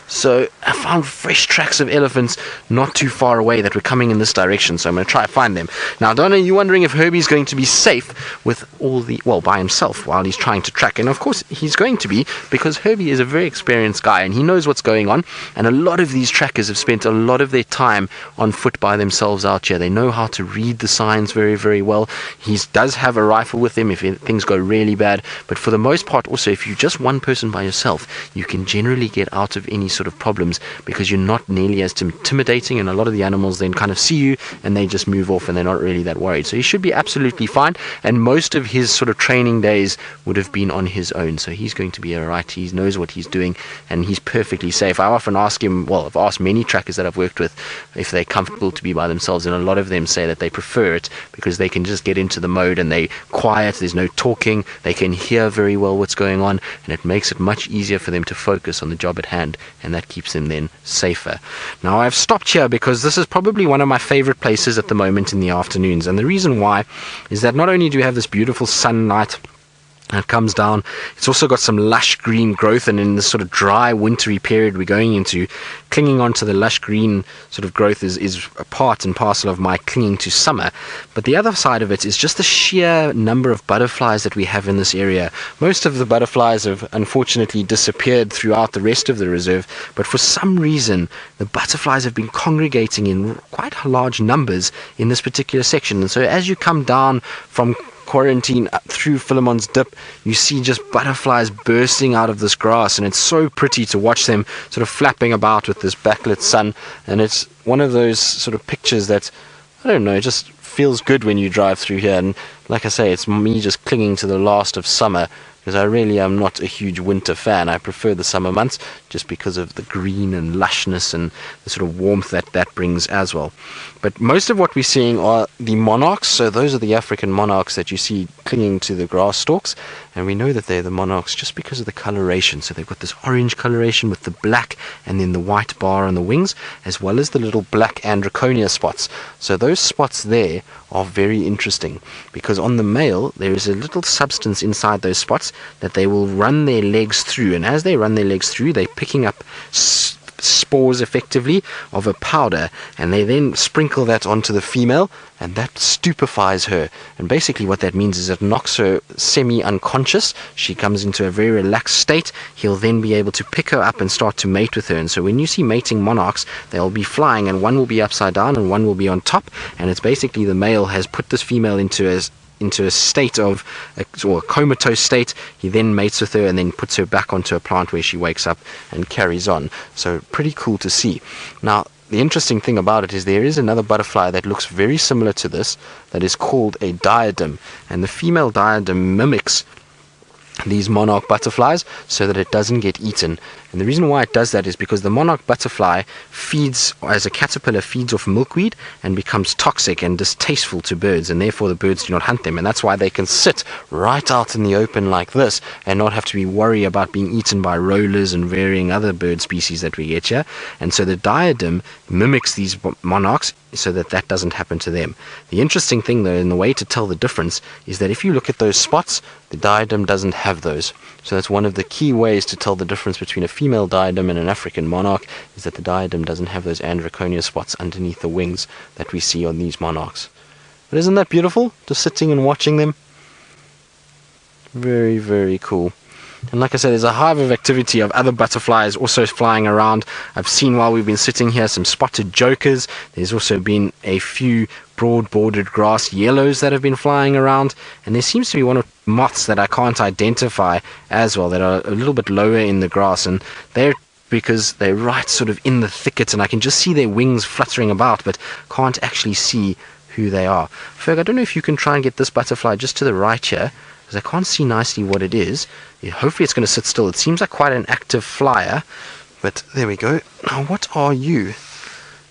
So I found fresh tracks of elephants not too far away that were coming in this direction, so I'm going to try to find them. Now, Donna, you're wondering if Herbie's going to be safe with by himself while he's trying to track. And of course he's going to be, because Herbie is a very experienced guy and he knows what's going on. And a lot of these trackers have spent a lot of their time on foot by themselves out here. They know how to read the signs very well. He does have a rifle with him if things go really bad. But for the most part, also, if you're just one person by yourself, you can generally get out of any sort sort of problems because you're not nearly as intimidating, and a lot of the animals then kind of see you and they just move off and they're not really that worried. So he should be absolutely fine, and most of his sort of training days would have been on his own, so he's going to be alright. He knows what he's doing and he's perfectly safe. I often ask him, well, I've asked many trackers that I've worked with if they're comfortable to be by themselves, and a lot of them say that they prefer it because they can just get into the mode and they quiet, there's no talking, they can hear very well what's going on, and it makes it much easier for them to focus on the job at hand, and that keeps them then safer. Now I've stopped here because this is probably one of my favorite places at the moment in the afternoons, and the reason why is that not only do we have this beautiful sunlight that comes down, it's also got some lush green growth, and in this sort of dry wintry period we're going into, clinging on to the lush green sort of growth is a part and parcel of my clinging to summer. But the other side of it is just the sheer number of butterflies that we have in this area. Most of the butterflies have unfortunately disappeared throughout the rest of the reserve, but for some reason the butterflies have been congregating in quite large numbers in this particular section. And so as you come down from Quarantine up through Philemon's Dip, you see just butterflies bursting out of this grass, and it's so pretty to watch them sort of flapping about with this backlit sun. And it's one of those sort of pictures that, I don't know, just feels good when you drive through here. And like I say, it's me just clinging to the last of summer, because I really am not a huge winter fan. I prefer the summer months just because of the green and lushness and the sort of warmth that brings as well. But most of what we're seeing are the monarchs. So those are the African monarchs that you see clinging to the grass stalks, and we know that they're the monarchs just because of the coloration. So they've got this orange coloration with the black and then the white bar on the wings, as well as the little black androconia spots. So those spots there are very interesting because on the male there is a little substance inside those spots that they will run their legs through, and as they run their legs through, they're picking up spores effectively of a powder, and they then sprinkle that onto the female, and that stupefies her. And basically what that means is it knocks her semi-unconscious. She comes into a very relaxed state. He'll then be able to pick her up and start to mate with her. And so when you see mating monarchs, they'll be flying, and one will be upside down and one will be on top, and it's basically the male has put this female into a state of or a comatose state. He then mates with her and then puts her back onto a plant where she wakes up and carries on. So pretty cool to see. Now the interesting thing about it is there is another butterfly that looks very similar to this that is called a diadem, and the female diadem mimics these monarch butterflies so that it doesn't get eaten. And the reason why it does that is because the monarch butterfly feeds, as a caterpillar, feeds off milkweed and becomes toxic and distasteful to birds, and therefore the birds do not hunt them. And that's why they can sit right out in the open like this and not have to be worried about being eaten by rollers and varying other bird species that we get here. And so the diadem mimics these monarchs so that doesn't happen to them. The interesting thing though, and the way to tell the difference, is that if you look at those spots, the diadem doesn't have those. So that's one of the key ways to tell the difference between a female diadem and an African monarch, is that the diadem doesn't have those androconia spots underneath the wings that we see on these monarchs. But isn't that beautiful, just sitting and watching them? Very, very cool. And like I said, there's a hive of activity of other butterflies also flying around. I've seen while we've been sitting here some spotted jokers. There's also been a few broad-bordered grass yellows that have been flying around. And there seems to be one or two moths that I can't identify as well, that are a little bit lower in the grass. And they're because they're right sort of in the thicket, and I can just see their wings fluttering about, but can't actually see who they are. Ferg, I don't know if you can try and get this butterfly just to the right here, because I can't see nicely what it is. Hopefully it's going to sit still. It seems like quite an active flyer, but there we go. Now what are you?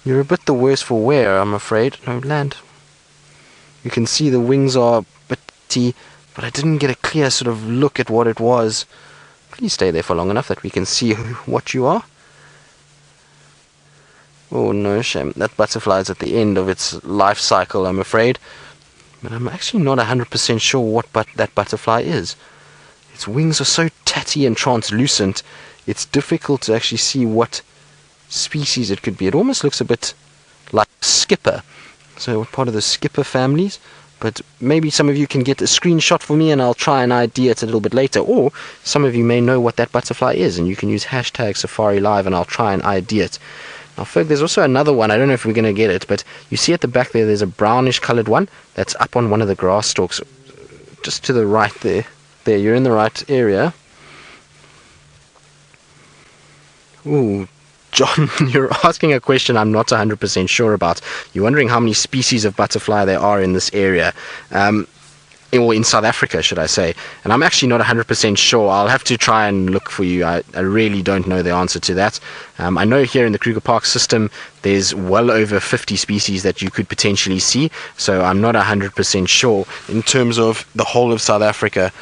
You're a bit the worse for wear, I'm afraid. No, land. You can see the wings are a bit bitty, but I didn't get a clear sort of look at what it was. Please stay there for long enough that we can see what you are. Oh no, shame. That butterfly is at the end of its life cycle, I'm afraid. But I'm actually not 100% sure what that butterfly is. Its wings are so tatty and translucent, it's difficult to actually see what species it could be. It almost looks a bit like a skipper. So part of the skipper families. But maybe some of you can get a screenshot for me and I'll try and ID it a little bit later. Or some of you may know what that butterfly is, and you can use hashtag Safari Live and I'll try and ID it. Now, Ferg, there's also another one. I don't know if we're going to get it, but you see at the back there's a brownish coloured one that's up on one of the grass stalks. Just to the right there. There, you're in the right area. Ooh, John, you're asking a question I'm not 100% sure about. You're wondering how many species of butterfly there are in this area. Or in South Africa, should I say. And I'm actually not 100% sure. I'll have to try and look for you. I really don't know the answer to that. I know here in the Kruger Park system, there's well over 50 species that you could potentially see. So I'm not 100% sure in terms of the whole of South Africa.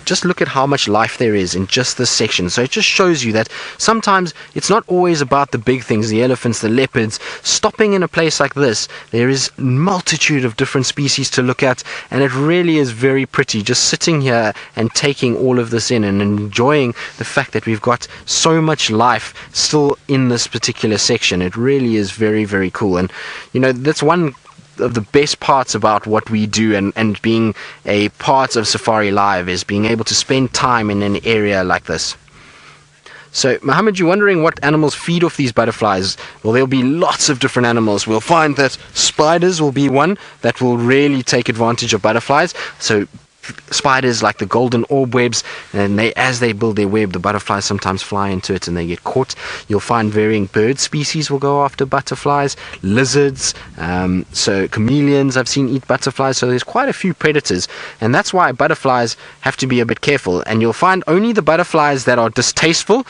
Just look at how much life there is in just this section. So it just shows you that sometimes it's not always about the big things, the elephants, the leopards. Stopping in a place like this, there is a multitude of different species to look at, and it really is very pretty just sitting here and taking all of this in and enjoying the fact that we've got so much life still in this particular section. It really is very, very cool. And you know, that's one of the best parts about what we do and being a part of Safari Live is being able to spend time in an area like this. So, Mohammed, you're wondering what animals feed off these butterflies. Well, there'll be lots of different animals. We'll find that spiders will be one that will really take advantage of butterflies. So spiders like the golden orb webs, and as they build their web, the butterflies sometimes fly into it and they get caught. You'll find varying bird species will go after butterflies, lizards, so chameleons I've seen eat butterflies. So there's quite a few predators, and that's why butterflies have to be a bit careful. And you'll find only the butterflies that are distasteful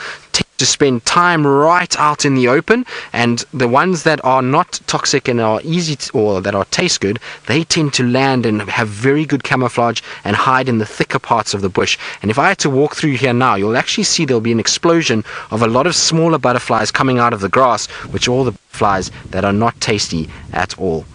to spend time right out in the open, and the ones that are not toxic and are easy or that are taste good, they tend to land and have very good camouflage and hide in the thicker parts of the bush. And if I had to walk through here now, you'll actually see there'll be an explosion of a lot of smaller butterflies coming out of the grass, which are all the flies that are not tasty at all.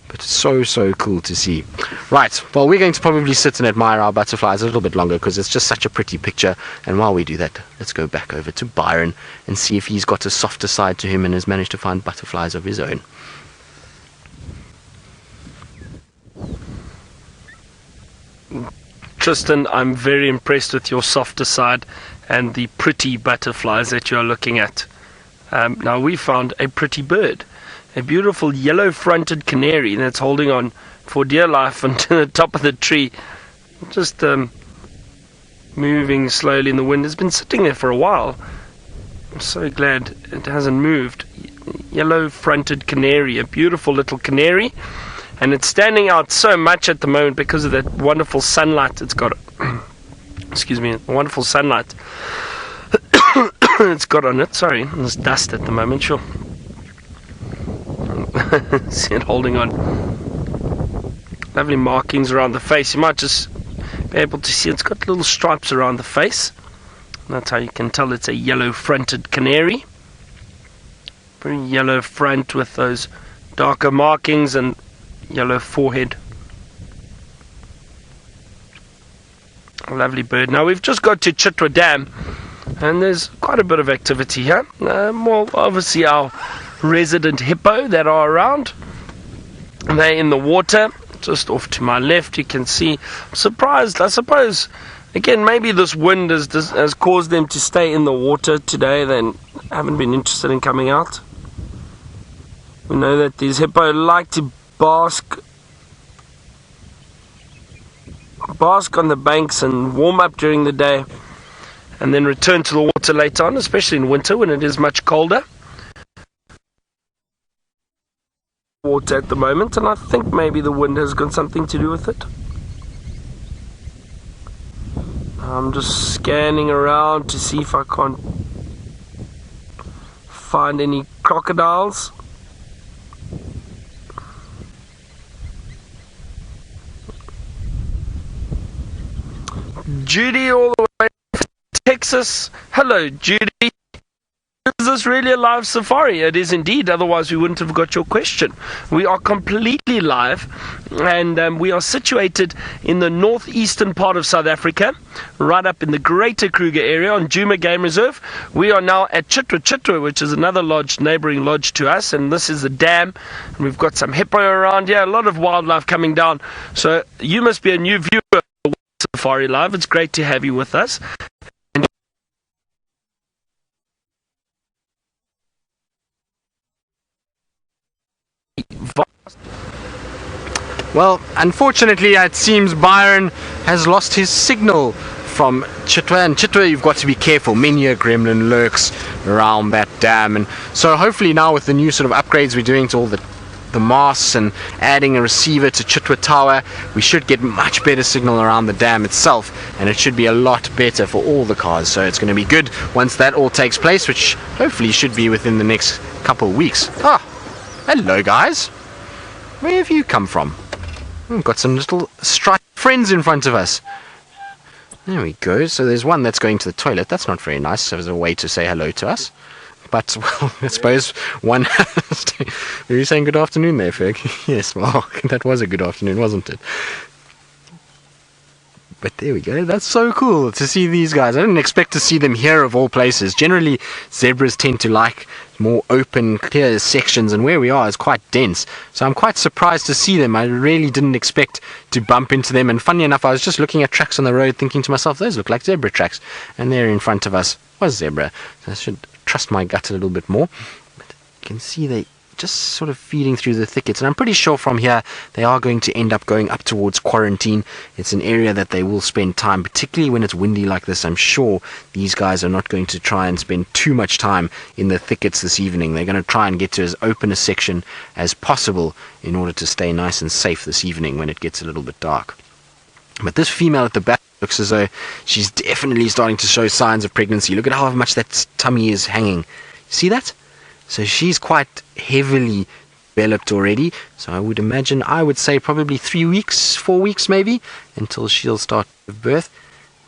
But so cool to see. Right, well, we're going to probably sit and admire our butterflies a little bit longer because it's just such a pretty picture. And while we do that, let's go back over to Byron and see if he's got a softer side to him and has managed to find butterflies of his own. Tristan, I'm very impressed with your softer side and the pretty butterflies that you're looking at. Now, we found a pretty bird. A beautiful yellow-fronted canary that's holding on for dear life onto the top of the tree. Just moving slowly in the wind. It's been sitting there for a while. I'm so glad it hasn't moved. Yellow-fronted canary, a beautiful little canary. And it's standing out so much at the moment because of that wonderful sunlight it's got. Excuse me, wonderful sunlight it's got on it. Sorry, there's dust at the moment, sure. See it holding on. Lovely markings around the face. You might just be able to see it's got little stripes around the face. That's how you can tell it's a yellow-fronted canary. Very yellow front with those darker markings and yellow forehead. A lovely bird. Now we've just got to Chitwa Dam, and there's quite a bit of activity here. Well, obviously our resident hippo that are around. They're in the water. Just off to my left, you can see. I'm surprised, I suppose. Again, maybe this wind has caused them to stay in the water today. They haven't been interested in coming out. We know that these hippo like to bask on the banks and warm up during the day, and then return to the water later on, especially in winter when it is much colder. Water at the moment, and I think maybe the wind has got something to do with it. I'm just scanning around to see if I can't find any crocodiles. Judy all the way from Texas. Hello, Judy. Is this really a live safari? It is indeed, otherwise we wouldn't have got your question. We are completely live, and we are situated in the northeastern part of South Africa, right up in the greater Kruger area on Djuma Game Reserve. We are now at Chitwa, which is another lodge, neighboring lodge to us, and this is the dam. And we've got some hippo around here, a lot of wildlife coming down. So you must be a new viewer of Safari Live. It's great to have you with us. Well, unfortunately, it seems Byron has lost his signal from Chitwa, and Chitwa you've got to be careful. Many a gremlin lurks around that dam, and so hopefully now with the new sort of upgrades we're doing to all the masts and adding a receiver to Chitwa Tower, we should get much better signal around the dam itself, and it should be a lot better for all the cars. So it's going to be good once that all takes place, which hopefully should be within the next couple of weeks. Ah, hello guys. Where have you come from? We've got some little striped friends in front of us. There we go. So there's one that's going to the toilet. That's not very nice as a way to say hello to us. But, well, I suppose one has to... Were you saying good afternoon there, Ferg? Yes, well, that was a good afternoon, wasn't it? But there we go. That's so cool to see these guys. I didn't expect to see them here of all places. Generally, zebras tend to like more open, clear sections, and where we are is quite dense. So I'm quite surprised to see them. I really didn't expect to bump into them. And funny enough, I was just looking at tracks on the road thinking to myself, those look like zebra tracks. And there in front of us was zebra. So I should trust my gut a little bit more. But you can see they just sort of feeding through the thickets, and I'm pretty sure from here they are going to end up going up towards Quarantine. It's an area that they will spend time, particularly when it's windy like this. I'm sure these guys are not going to try and spend too much time in the thickets this evening. They're going to try and get to as open a section as possible in order to stay nice and safe this evening when it gets a little bit dark. But this female at the back looks as though she's definitely starting to show signs of pregnancy. Look at how much that tummy is hanging. See that? So she's quite heavily developed already. So I would say probably 3 weeks, 4 weeks maybe, until she'll start to give birth,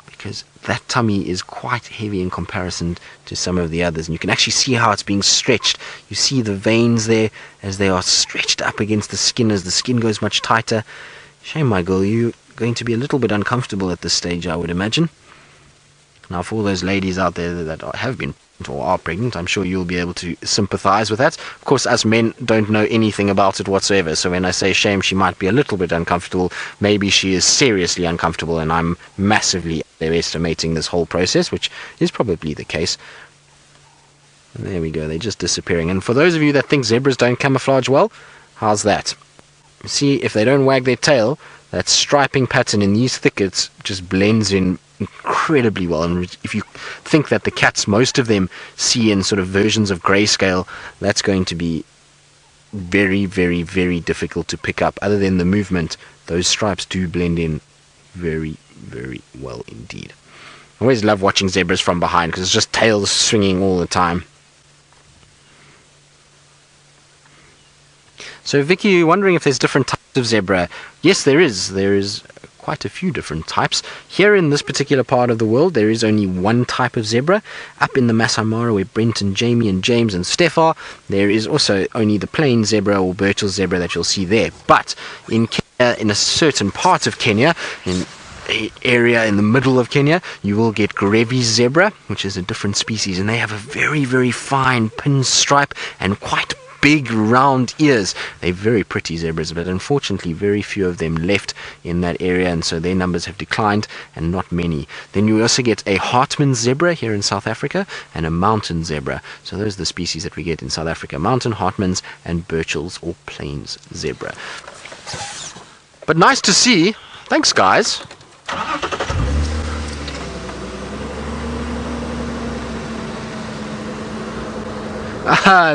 because that tummy is quite heavy in comparison to some of the others. And you can actually see how it's being stretched. You see the veins there as they are stretched up against the skin as the skin goes much tighter. Shame, my girl, you're going to be a little bit uncomfortable at this stage, I would imagine. Now, for all those ladies out there that have been or are pregnant, I'm sure you'll be able to sympathize with that. Of course, us men don't know anything about it whatsoever, so when I say shame, she might be a little bit uncomfortable. Maybe she is seriously uncomfortable, and I'm massively estimating this whole process, which is probably the case. And there we go, they're just disappearing. And for those of you that think zebras don't camouflage well, how's that? See, if they don't wag their tail, that striping pattern in these thickets just blends in incredibly well. And if you think that the cats, most of them see in sort of versions of grayscale, that's going to be very, very, very difficult to pick up. Other than the movement, those stripes do blend in very, very well indeed. I always love watching zebras from behind because it's just tails swinging all the time. So Vicky, you're wondering if there's different types of zebra. Yes, there is. There is quite a few different types. Here in this particular part of the world, there is only one type of zebra. Up in the Masai Mara, where Brent and Jamie and James and Steph are, there is also only the plain zebra or Birchall zebra that you'll see there. But in Kenya, in a certain part of Kenya, in an area in the middle of Kenya, you will get Grevy's zebra, which is a different species, and they have a very, very fine pinstripe and quite big round ears. They're very pretty zebras, but unfortunately very few of them left in that area, and so their numbers have declined, and not many. Then you also get a Hartman's zebra here in South Africa and a mountain zebra. So those are the species that we get in South Africa: mountain, Hartman's, and Birchall's or plains zebra. But nice to see. Thanks, guys.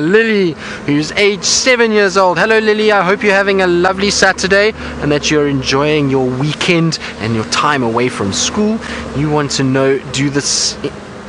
Lily, who's age 7 years old. Hello Lily, I hope you're having a lovely Saturday and that you're enjoying your weekend and your time away from school. You want to know, do this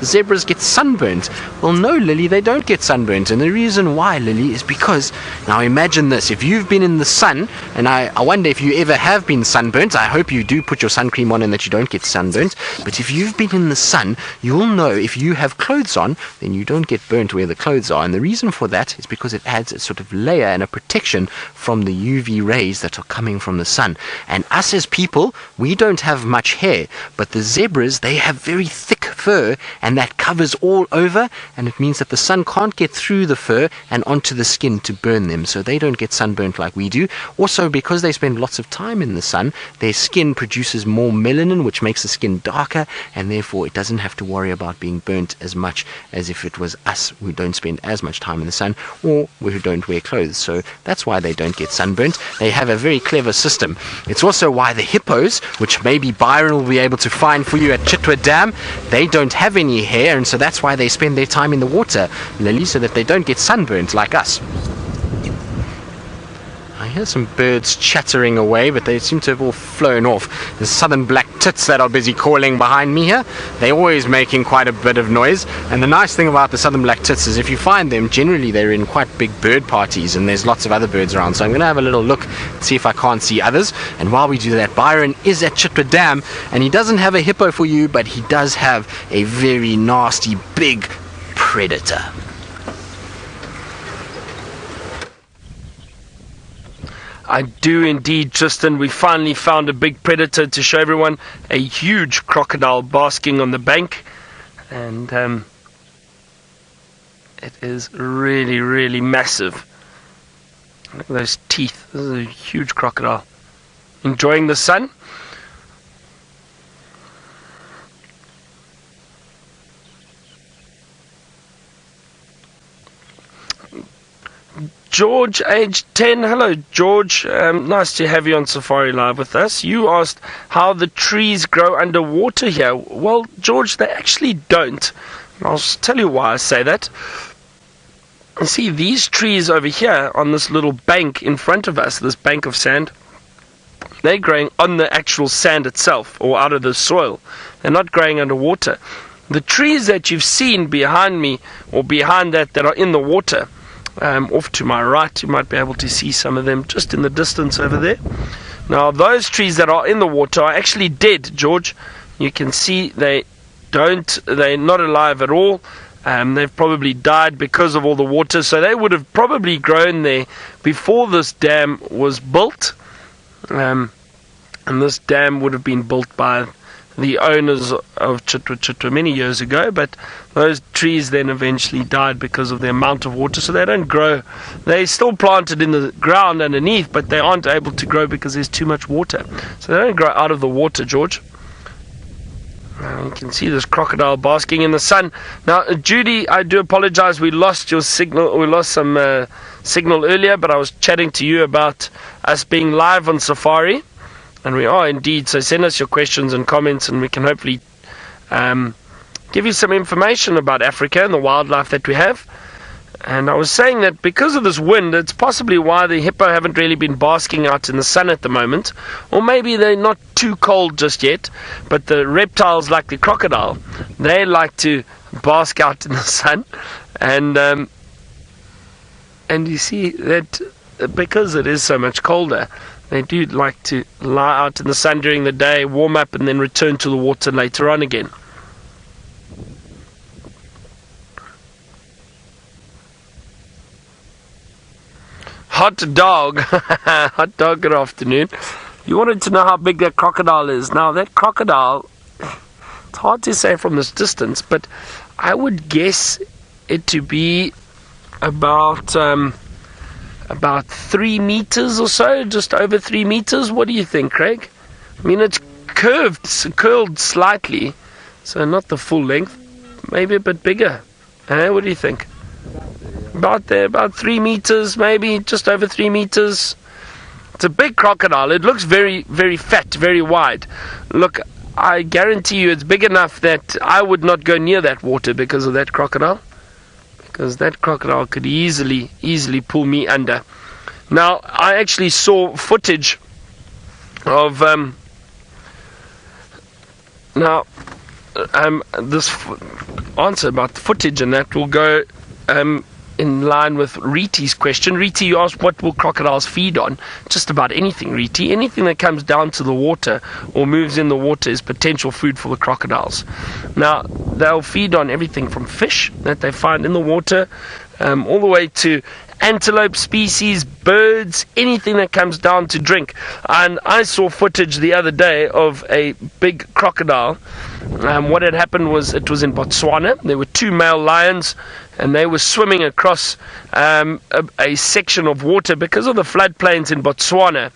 zebras get sunburnt? Well, no, Lily, they don't get sunburnt. And the reason why, Lily, is because, now imagine this, if you've been in the sun, and I wonder if you ever have been sunburnt. I hope you do put your sun cream on and that you don't get sunburnt. But if you've been in the sun, you'll know if you have clothes on, then you don't get burnt where the clothes are. And the reason for that is because it adds a sort of layer and a protection from the UV rays that are coming from the sun. And us as people, we don't have much hair, but the zebras, they have very thick fur, and that covers all over, and it means that the sun can't get through the fur and onto the skin to burn them, so they don't get sunburnt like we do. Also, because they spend lots of time in the sun, their skin produces more melanin, which makes the skin darker, and therefore it doesn't have to worry about being burnt as much as if it was us who don't spend as much time in the sun, or who don't wear clothes. So that's why they don't get sunburnt. They have a very clever system. It's also why the hippos, which maybe Byron will be able to find for you at Chitwa Dam, they don't have any hair, and so that's why they spend their time in the water, Lily, so that they don't get sunburnt like us. I hear some birds chattering away, but they seem to have all flown off. The southern black tits that are busy calling behind me here, they're always making quite a bit of noise. And the nice thing about the southern black tits is if you find them, generally they're in quite big bird parties, and there's lots of other birds around. So I'm going to have a little look, see if I can't see others. And while we do that, Byron is at Chitwa Dam, and he doesn't have a hippo for you, but he does have a very nasty big predator. I do indeed, Tristan. We finally found a big predator to show everyone. A huge crocodile basking on the bank. And it is really, really massive. Look at those teeth. This is a huge crocodile. Enjoying the sun. George, age 10. Hello, George. Nice to have you on Safari Live with us. You asked how the trees grow underwater here. Well, George, they actually don't. I'll tell you why I say that. You see, these trees over here on this little bank in front of us, this bank of sand, they're growing on the actual sand itself or out of the soil. They're not growing underwater. The trees that you've seen behind me or behind that are in the water, off to my right, you might be able to see some of them just in the distance over there. Now, those trees that are in the water are actually dead, George. You can see they're not alive at all. They've probably died because of all the water, so they would have probably grown there before this dam was built. And this dam would have been built by the owners of Chitwa many years ago, but those trees then eventually died because of the amount of water, so they don't grow. They're still planted in the ground underneath, but they aren't able to grow because there's too much water. So they don't grow out of the water, George. You can see this crocodile basking in the sun. Now, Judy, I do apologize. We lost your signal. We lost some signal earlier, but I was chatting to you about us being live on Safari. And we are indeed, so send us your questions and comments, and we can hopefully give you some information about Africa and the wildlife that we have. And I was saying that because of this wind, it's possibly why the hippo haven't really been basking out in the sun at the moment. Or maybe they're not too cold just yet, but the reptiles like the crocodile, they like to bask out in the sun. And you see that because it is so much colder, they do like to lie out in the sun during the day, warm up, and then return to the water later on again. Hot dog. Hot dog, good afternoon. You wanted to know how big that crocodile is. Now, that crocodile, it's hard to say from this distance, but I would guess it to be about 3 meters or so, just over 3 meters. What do you think, Craig? I mean, it's curled slightly, so not the full length, maybe a bit bigger. What do you think? About there, about 3 meters, maybe just over 3 meters. It's a big crocodile. It looks very, very fat, very wide. Look, I guarantee you it's big enough that I would not go near that water because of that crocodile. Because that crocodile could easily this under. Now, I actually saw footage of this answer about the footage, and that will go in line with Riti's question. Riti, you asked what will crocodiles feed on? Just about anything, Riti. Anything that comes down to the water or moves in the water is potential food for the crocodiles. Now, they'll feed on everything from fish that they find in the water, all the way to antelope species, birds, anything that comes down to drink. And I saw footage the other day of a big crocodile. What had happened was, it was in Botswana. There were 2 male lions, and they were swimming across a section of water because of the floodplains in Botswana.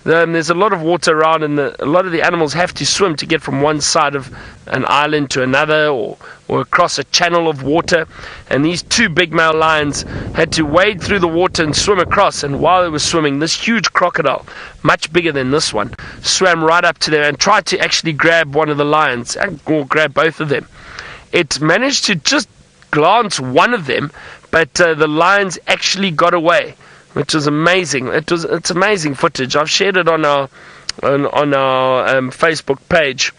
There's a lot of water around, and a lot of the animals have to swim to get from one side of an island to another, or across a channel of water. And these 2 big male lions had to wade through the water and swim across. And while they were swimming, this huge crocodile, much bigger than this one, swam right up to them and tried to actually grab one of the lions, or grab both of them. It managed to just glance one of them, but the lions actually got away, which was amazing. It's amazing footage. I've shared it on our Facebook page,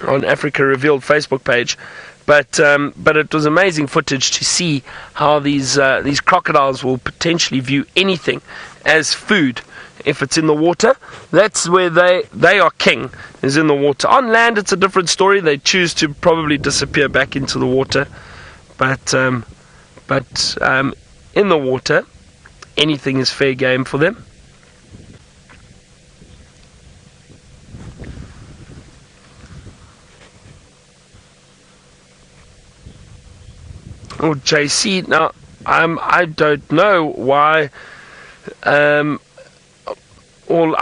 on Africa Revealed Facebook page. But it was amazing footage to see how these crocodiles will potentially view anything as food. If it's in the water, that's where they are king, is in the water. On land, it's a different story. They choose to probably disappear back into the water. But in the water, anything is fair game for them. Oh, JC, now I don't know why. I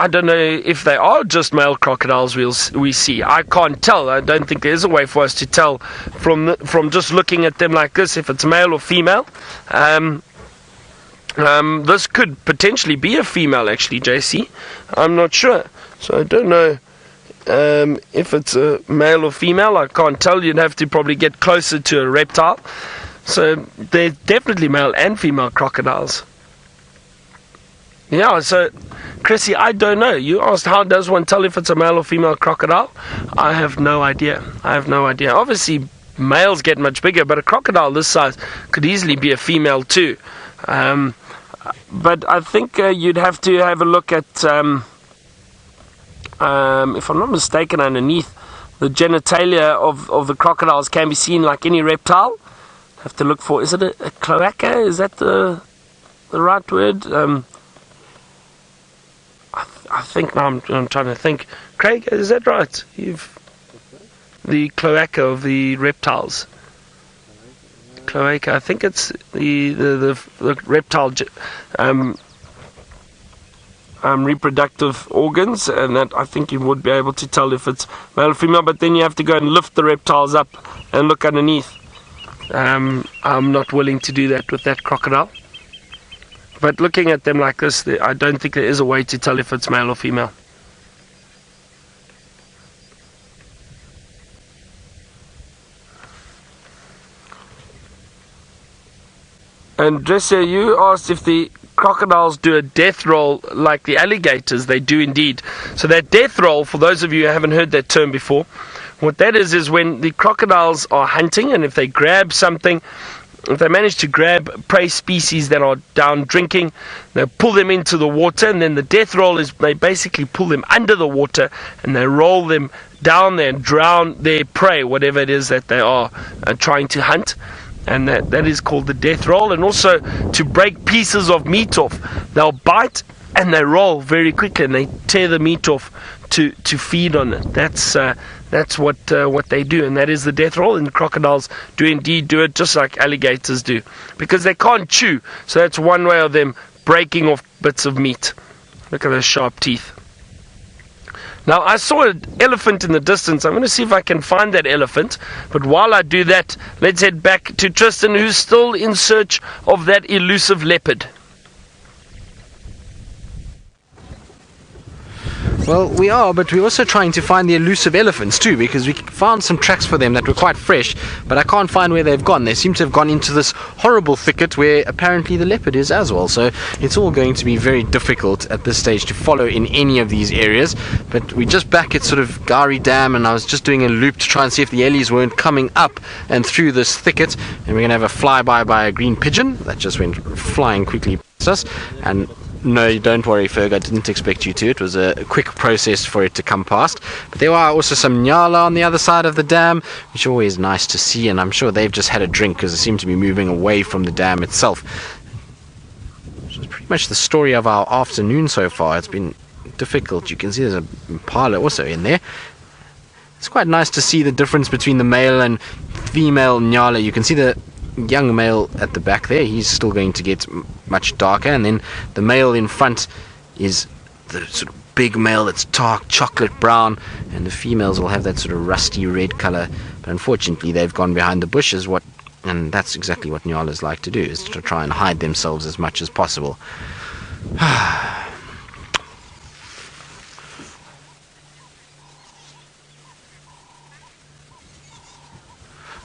don't know if they are just male crocodiles we see. I can't tell. I don't think there's a way for us to tell from just looking at them like this if it's male or female. This could potentially be a female, actually, JC. I'm not sure. So I don't know if it's a male or female. I can't tell. You'd have to probably get closer to a reptile. So they're definitely male and female crocodiles. Yeah, so Chrissy, I don't know. You asked how does one tell if it's a male or female crocodile? I have no idea. Obviously, males get much bigger, but a crocodile this size could easily be a female too. But I think you'd have to have a look at, if I'm not mistaken, underneath the genitalia of the crocodiles can be seen like any reptile. Have to look for, is it a cloaca? Is that the right word? I think now I'm trying to think. Craig, is that right? The cloaca of the reptiles. Cloaca. I think it's the reptile reproductive organs, and that I think you would be able to tell if it's male or female. But then you have to go and lift the reptiles up and look underneath. I'm not willing to do that with that crocodile. But looking at them like this, I don't think there is a way to tell if it's male or female. And Dresser, you asked if the crocodiles do a death roll like the alligators. They do indeed. So that death roll, for those of you who haven't heard that term before, what that is when the crocodiles are hunting, and if they grab something, if they manage to grab prey species that are down drinking, they pull them into the water, and then the death roll is they basically pull them under the water and they roll them down there and drown their prey, whatever it is that they are trying to hunt. And that is called the death roll. And also to break pieces of meat off, they'll bite and they roll very quickly and they tear the meat off to feed on it. That's what they do, and that is the death roll. And crocodiles do indeed do it, just like alligators do, because they can't chew. So that's one way of them breaking off bits of meat. Look at those sharp teeth. Now, I saw an elephant in the distance. I'm going to see if I can find that elephant. But while I do that, let's head back to Tristan, who's still in search of that elusive leopard. Well, we are, but we're also trying to find the elusive elephants too, because we found some tracks for them that were quite fresh, but I can't find where they've gone. They seem to have gone into this horrible thicket where apparently the leopard is as well, so it's all going to be very difficult at this stage to follow in any of these areas. But we're just back at sort of Gari Dam, and I was just doing a loop to try and see if the Ellies weren't coming up and through this thicket, and we're going to have a flyby by a green pigeon that just went flying quickly past us. And no, don't worry, Ferg, I didn't expect you to. It was a quick process for it to come past. But there are also some Nyala on the other side of the dam, which are always nice to see, and I'm sure they've just had a drink because they seem to be moving away from the dam itself. pretty much the story of our afternoon so far. It's been difficult. You can see there's a Impala also in there. It's quite nice to see the difference between the male and female Nyala. You can see the young male at the back there. He's still going to get much darker, and then the male in front is the sort of big male that's dark chocolate brown, and the females will have that sort of rusty red color. But unfortunately they've gone behind the bushes, and that's exactly what Nyalas like to do, is to try and hide themselves as much as possible.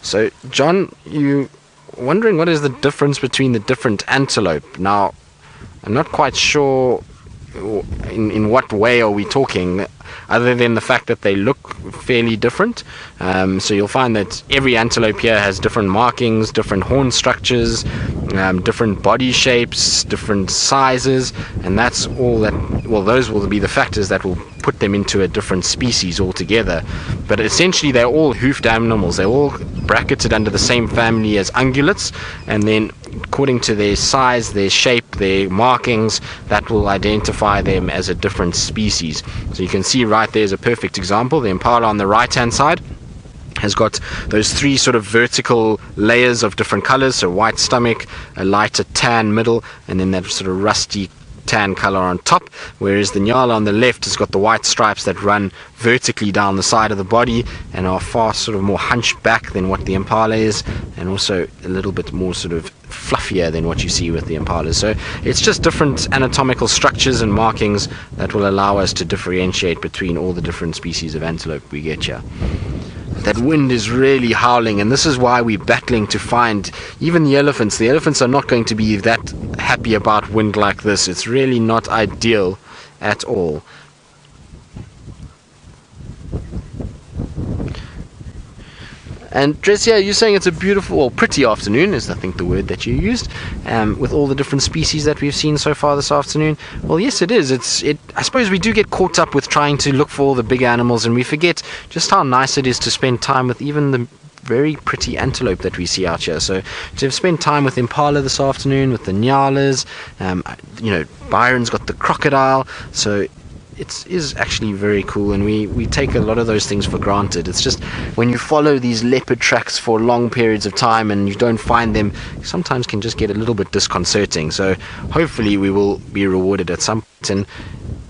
So John, you wondering what is the difference between the different antelope? Now, I'm not quite sure in what way are we talking, other than the fact that they look fairly different. So you'll find that every antelope here has different markings, different horn structures, different body shapes, different sizes, and that's all that, well, those will be the factors that will put them into a different species altogether. But essentially they're all hoofed animals. They're all bracketed under the same family as ungulates, and then according to their size, their shape, their markings, that will identify them as a different species. So you can see right there's a perfect example. The Impala on the right hand side has got those three sort of vertical layers of different colors, so white stomach, a lighter tan middle, and then that sort of rusty tan color on top, whereas the Nyala on the left has got the white stripes that run vertically down the side of the body and are far sort of more hunched back than what the Impala is, and also a little bit more sort of fluffier than what you see with the Impalas. So it's just different anatomical structures and markings that will allow us to differentiate between all the different species of antelope we get here. That wind is really howling, and this is why we're battling to find even the elephants. The elephants are not going to be that happy about wind like this. It's really not ideal at all. And Dresia, you're saying it's a beautiful, or pretty afternoon is I think the word that you used, with all the different species that we've seen so far this afternoon. Well, yes, it is. I suppose we do get caught up with trying to look for all the big animals, and we forget just how nice it is to spend time with even the very pretty antelope that we see out here. So to have spent time with Impala this afternoon, with the Nyalas, Byron's got the Crocodile, so it is actually very cool, and we take a lot of those things for granted. It's just when you follow these leopard tracks for long periods of time and you don't find them, sometimes can just get a little bit disconcerting. So hopefully we will be rewarded at some point, and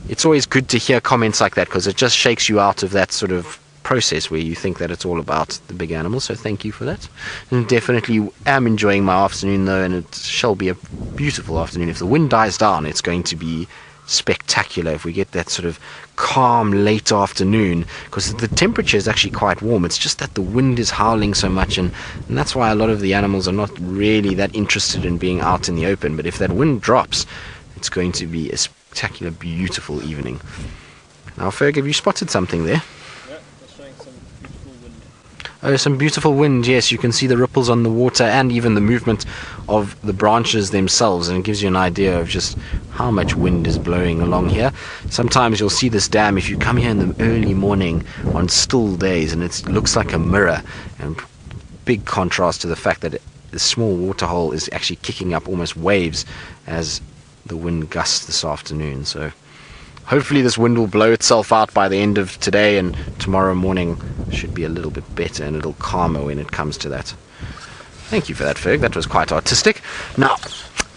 it's always good to hear comments like that, because it just shakes you out of that sort of process where you think that it's all about the big animals. So thank you for that, and definitely am enjoying my afternoon though, and it shall be a beautiful afternoon. If the wind dies down, it's going to be spectacular if we get that sort of calm late afternoon, because the temperature is actually quite warm. It's just that the wind is howling so much, and that's why a lot of the animals are not really that interested in being out in the open. But if that wind drops, it's going to be a spectacular, beautiful evening. Now, Ferg, have you spotted something there? Yeah, it's showing some beautiful wind. Oh, some beautiful wind, yes. You can see the ripples on the water and even the movement of the branches themselves, and it gives you an idea of just how much wind is blowing along here. Sometimes you'll see this dam if you come here in the early morning on still days, and it looks like a mirror, and big contrast to the fact that the small waterhole is actually kicking up almost waves as the wind gusts this afternoon. So hopefully this wind will blow itself out by the end of today, and tomorrow morning should be a little bit better and a little calmer when it comes to that. Thank you for that, Ferg. That was quite artistic. Now,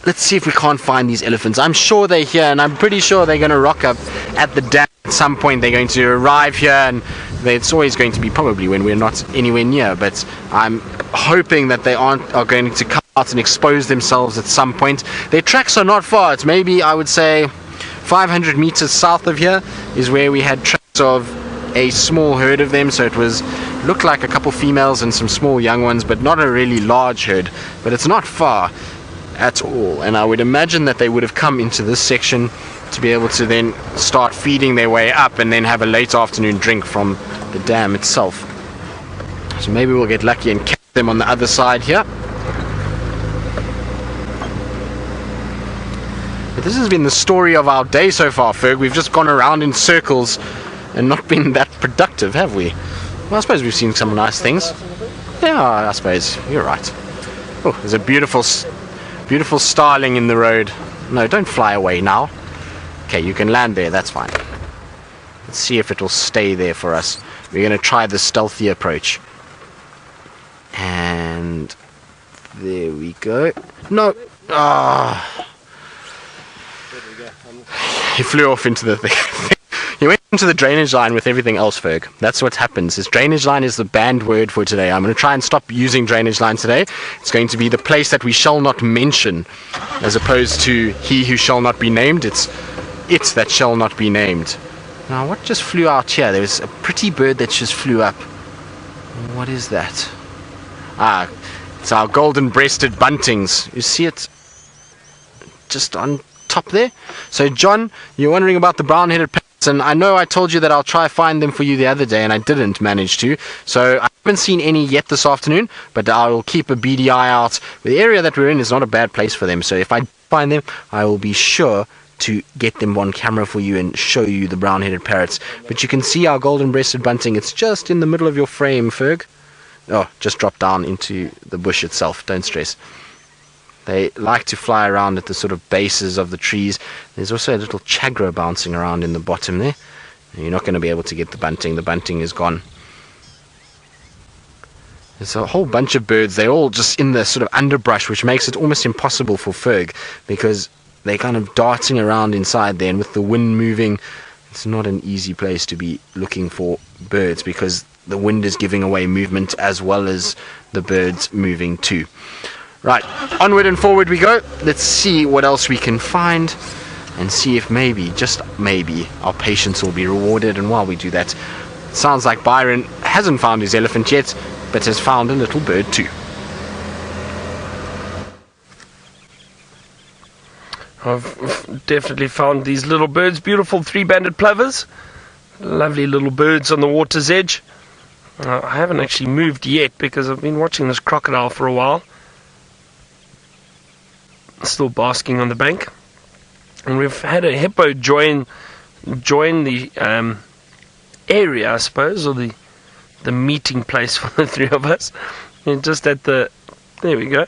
let's see if we can't find these elephants. I'm sure they're here, and I'm pretty sure they're going to rock up at the dam at some point. They're going to arrive here, and it's always going to be probably when we're not anywhere near, but I'm hoping that they are going to come out and expose themselves at some point. Their tracks are not far. It's maybe, I would say, 500 meters south of here is where we had tracks of a small herd of them. So it looked like a couple females and some small young ones, but not a really large herd. But it's not far at all, and I would imagine that they would have come into this section to be able to then start feeding their way up and then have a late afternoon drink from the dam itself. So maybe we'll get lucky and catch them on the other side here. But this has been the story of our day so far, Ferg. We've just gone around in circles and not been that productive, have we? Well, I suppose we've seen some nice things. Yeah, I suppose you're right. Oh, there's a beautiful starling in the road. No, don't fly away now. Okay, you can land there, that's fine. Let's see if it will stay there for us. We're going to try the stealthy approach. And there we go. No. Ah. There we go. He flew off into the thing. He went into the drainage line with everything else, Ferg. That's what happens. This drainage line is the banned word for today. I'm going to try and stop using drainage line today. It's going to be the place that we shall not mention, as opposed to he who shall not be named. It's it that shall not be named. Now, what just flew out here? There was a pretty bird that just flew up. What is that? Ah, it's our golden-breasted buntings. You see it just on top there? So, John, you're wondering about the brown-headed parrots, and I know I told you that I'll try find them for you the other day, and I didn't manage to. So, I haven't seen any yet this afternoon, but I'll keep a beady eye out. The area that we're in is not a bad place for them, so if I find them, I will be sure to get them on camera for you and show you the brown-headed parrots. But you can see our golden-breasted bunting. It's just in the middle of your frame, Ferg. Oh, just drop down into the bush itself. Don't stress. They like to fly around at the sort of bases of the trees. There's also a little chagro bouncing around in the bottom there. You're not going to be able to get the bunting. The bunting is gone. There's a whole bunch of birds. They're all just in the sort of underbrush, which makes it almost impossible for Ferg, because they're kind of darting around inside there, and with the wind moving, it's not an easy place to be looking for birds, because the wind is giving away movement as well as the birds moving too. Right, onward and forward we go. Let's see what else we can find, and see if maybe, just maybe, our patience will be rewarded. And while we do that, it sounds like Byron hasn't found his elephant yet, but has found a little bird too. I've definitely found these little birds, beautiful three-banded plovers. Lovely little birds on the water's edge. I haven't actually moved yet because I've been watching this crocodile for a while. Still basking on the bank. And we've had a hippo join the area, I suppose, or the meeting place for the three of us. And just at the... There we go.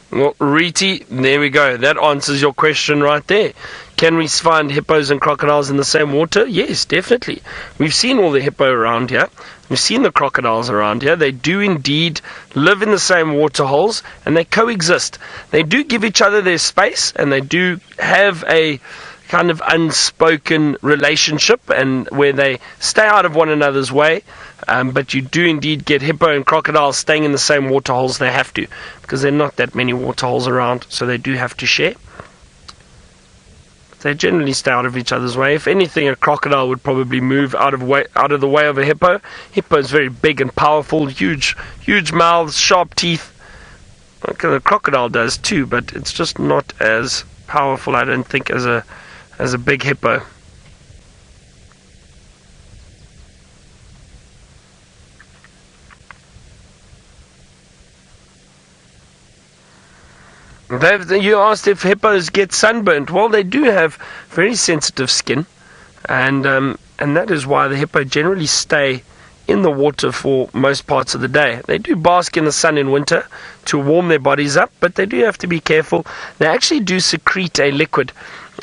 Well, Reeti, there we go. That answers your question right there. Can we find hippos and crocodiles in the same water? Yes, definitely. We've seen all the hippo around here. We've seen the crocodiles around here. They do indeed live in the same water holes, and they coexist. They do give each other their space, and they do have a kind of unspoken relationship, and where they stay out of one another's way. But you do indeed get hippo and crocodile staying in the same water holes. They have to, because there are not that many water holes around, so they do have to share. They generally stay out of each other's way. If anything, a crocodile would probably move out of the way of a hippo. Hippo is very big and powerful, huge mouths, sharp teeth. Okay, the crocodile does too, but it's just not as powerful, I don't think, as a big hippo. You asked if hippos get sunburnt. Well, they do have very sensitive skin, and that is why the hippo generally stay in the water for most parts of the day. They do bask in the sun in winter to warm their bodies up, but they do have to be careful. They actually do secrete a liquid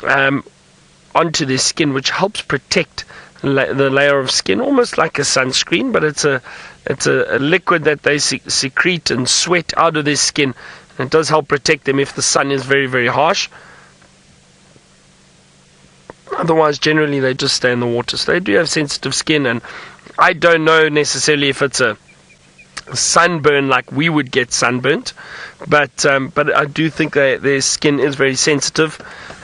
onto their skin, which helps protect the layer of skin, almost like a sunscreen, but it's a liquid that they secrete and sweat out of their skin. It does help protect them if the sun is very, very harsh. Otherwise, generally, they just stay in the water. So they do have sensitive skin, and I don't know necessarily if it's a sunburn like we would get sunburnt, but I do think their skin is very sensitive,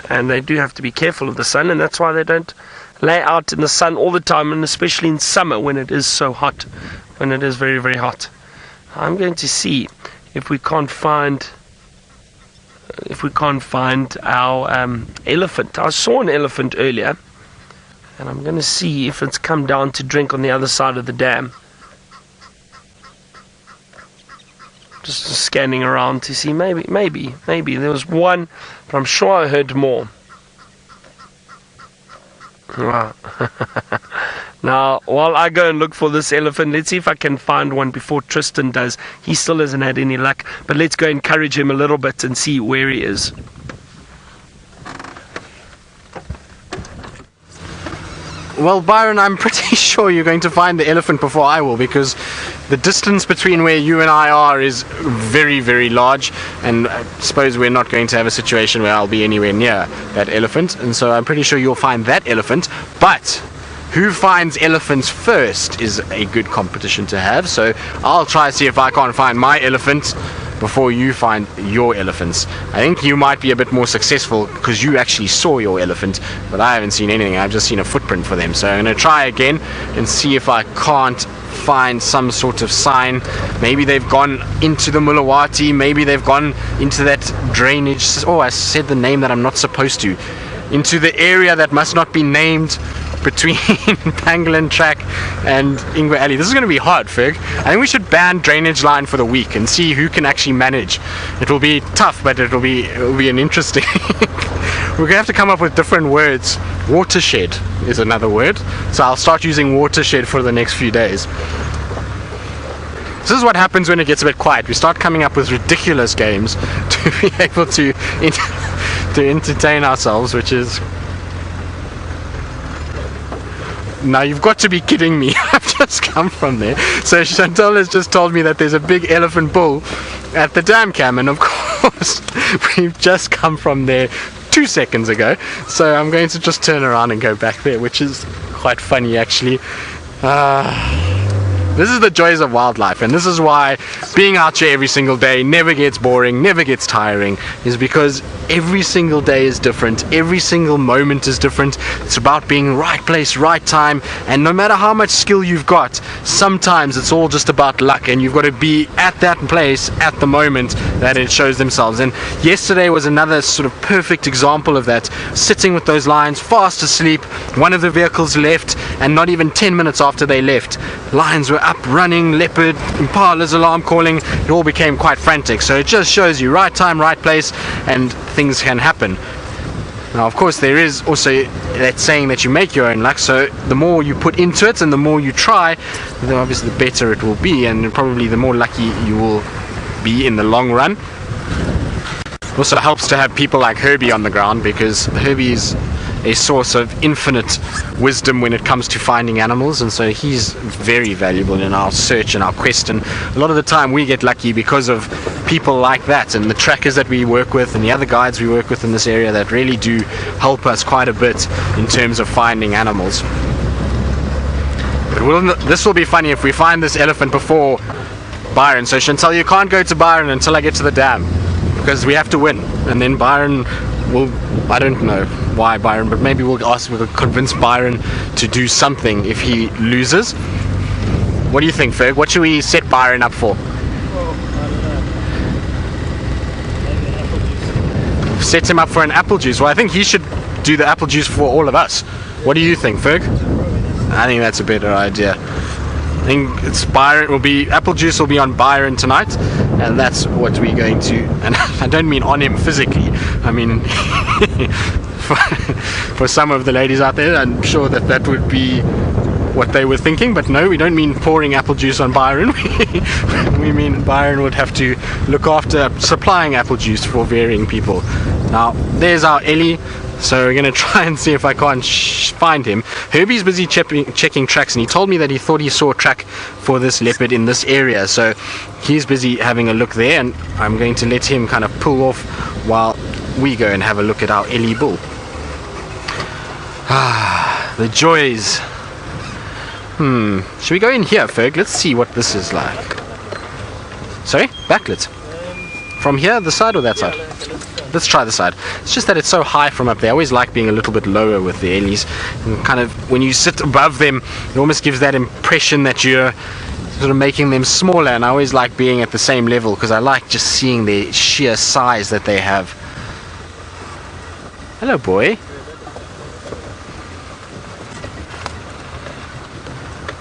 and they do have to be careful of the sun, and that's why they don't lay out in the sun all the time, and especially in summer when it is so hot, when it is very, very hot. I'm going to see if we can't find our elephant. I saw an elephant earlier, and I'm going to see if it's come down to drink on the other side of the dam. Just scanning around to see, maybe there was one, but I'm sure I heard more. Wow. Now, while I go and look for this elephant, let's see if I can find one before Tristan does. He still hasn't had any luck, but let's go encourage him a little bit and see where he is. Well, Byron, I'm pretty sure you're going to find the elephant before I will, because the distance between where you and I are is very, very large, and I suppose we're not going to have a situation where I'll be anywhere near that elephant, and so I'm pretty sure you'll find that elephant. But who finds elephants first is a good competition to have, so I'll try to see if I can't find my elephant before you find your elephants. I think you might be a bit more successful because you actually saw your elephant, but I haven't seen anything. I've just seen a footprint for them. So I'm going to try again and see if I can't find some sort of sign. Maybe they've gone into the Mulawati, maybe they've gone into that drainage. Oh, I said the name that I'm not supposed to. Into the area that must not be named between Pangolin Track and Ingwe Alley. This is going to be hard, Ferg. I think we should ban drainage line for the week and see who can actually manage. It will be tough, but it will be an interesting. We're going to have to come up with different words. Watershed is another word, so I'll start using watershed for the next few days. This is what happens when it gets a bit quiet. We start coming up with ridiculous games to be able to entertain ourselves, which is... Now you've got to be kidding me. I've just come from there. So Chantal has just told me that there's a big elephant bull at the dam cam, and of course we've just come from there 2 seconds ago. So I'm going to just turn around and go back there, which is quite funny actually. This is the joys of wildlife, and this is why being out here every single day never gets boring, never gets tiring, is because every single day is different, every single moment is different. It's about being right place, right time, and no matter how much skill you've got, sometimes it's all just about luck, and you've got to be at that place at the moment that it shows themselves. And yesterday was another sort of perfect example of that. Sitting with those lions, fast asleep, one of the vehicles left, and not even 10 minutes after they left, lions were up running, leopard, impalas, alarm calling. It all became quite frantic. So it just shows you right time, right place, and things can happen. Now, of course, there is also that saying that you make your own luck. So the more you put into it and the more you try, then obviously the better it will be, and probably the more lucky you will be in the long run. It also helps to have people like Herbie on the ground, because Herbie is a source of infinite wisdom when it comes to finding animals, and so he's very valuable in our search and our quest. And a lot of the time we get lucky because of people like that, and the trackers that we work with and the other guides we work with in this area that really do help us quite a bit in terms of finding animals. But this will be funny if we find this elephant before Byron. So Chantal, you can't go to Byron until I get to the dam, because we have to win, and then Byron will, I don't know why Byron, but maybe we'll convince Byron to do something if he loses. What do you think, Ferg? What should we set Byron up for? Well, I don't know. Maybe an apple juice. Set him up for an apple juice. Well, I think he should do the apple juice for all of us. What do you think, Ferg? I think that's a better idea. I think it's Byron will be, apple juice will be on Byron tonight, and that's what we're going to, and I don't mean on him physically, I mean for some of the ladies out there, I'm sure that would be what they were thinking, but no, we don't mean pouring apple juice on Byron. We mean Byron would have to look after supplying apple juice for varying people. Now, there's our Ellie. So we're going to try and see if I can't find him. Herbie's busy checking tracks, and he told me that he thought he saw a track for this leopard in this area. So he's busy having a look there, and I'm going to let him kind of pull off while we go and have a look at our Ellie bull. Ah, the joys. Should we go in here, Ferg? Let's see what this is like. Sorry? Backlit. From here, the side or that side? Let's try the side. It's just that it's so high from up there. I always like being a little bit lower with the Ellies. And kind of, when you sit above them, it almost gives that impression that you're sort of making them smaller. And I always like being at the same level, because I like just seeing the sheer size that they have. Hello, boy.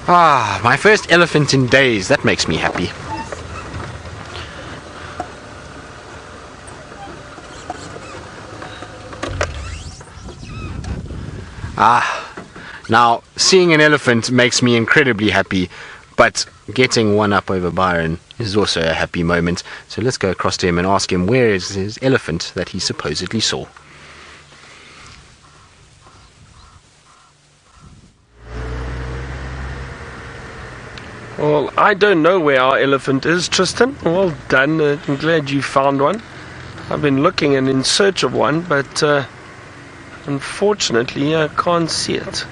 Ah, my first elephant in days. That makes me happy. Ah, Now, seeing an elephant makes me incredibly happy, but getting one up over Byron is also a happy moment. So let's go across to him and ask him where is his elephant that he supposedly saw. Well, I don't know where our elephant is, Tristan. Well done. I'm glad you found one. I've been looking and in search of one, but unfortunately I can't see it.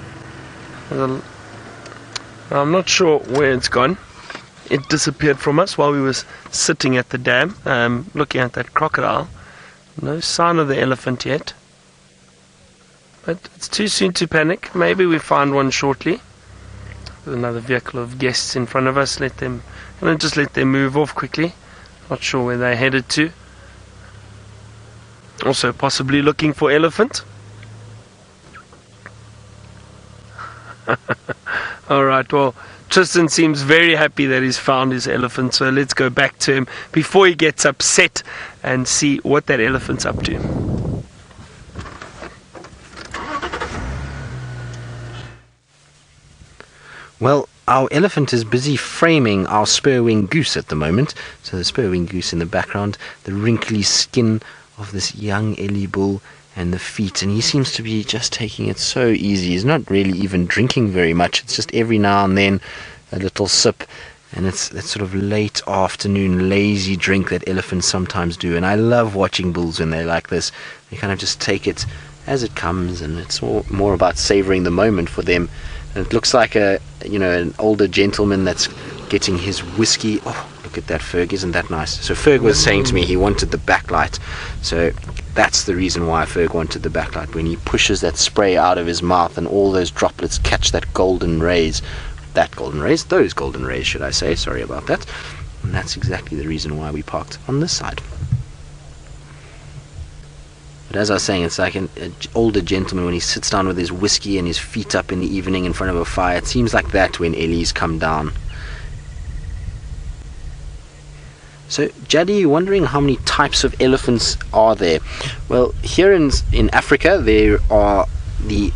I'm not sure where it's gone. It disappeared from us while we were sitting at the dam, looking at that crocodile. No sign of the elephant yet. But it's too soon to panic. Maybe we find one shortly. There's another vehicle of guests in front of us. Just let them move off quickly. Not sure where they're headed to. Also possibly looking for elephant. Alright, well, Tristan seems very happy that he's found his elephant, so let's go back to him before he gets upset and see what that elephant's up to. Well, our elephant is busy framing our spur-winged goose at the moment. So the spur-winged goose in the background, the wrinkly skin of this young Ellie bull, and the feet, and he seems to be just taking it so easy. He's not really even drinking very much. It's just every now and then a little sip, and it's that sort of late afternoon lazy drink that elephants sometimes do. And I love watching bulls when they're like this. They kind of just take it as it comes, and it's more about savoring the moment for them. And it looks like an older gentleman that's getting his whiskey. Oh, look at that, Ferg, isn't that nice? So Ferg was saying to me he wanted the backlight. So that's the reason why Ferg wanted the backlight. When he pushes that spray out of his mouth and all those droplets catch that golden rays. Those golden rays, should I say. Sorry about that. And that's exactly the reason why we parked on this side. But as I was saying, it's like an older gentleman when he sits down with his whiskey and his feet up in the evening in front of a fire. It seems like that when Ellie's come down. So, Jaddy, you're wondering how many types of elephants are there? Well, here in Africa, there are the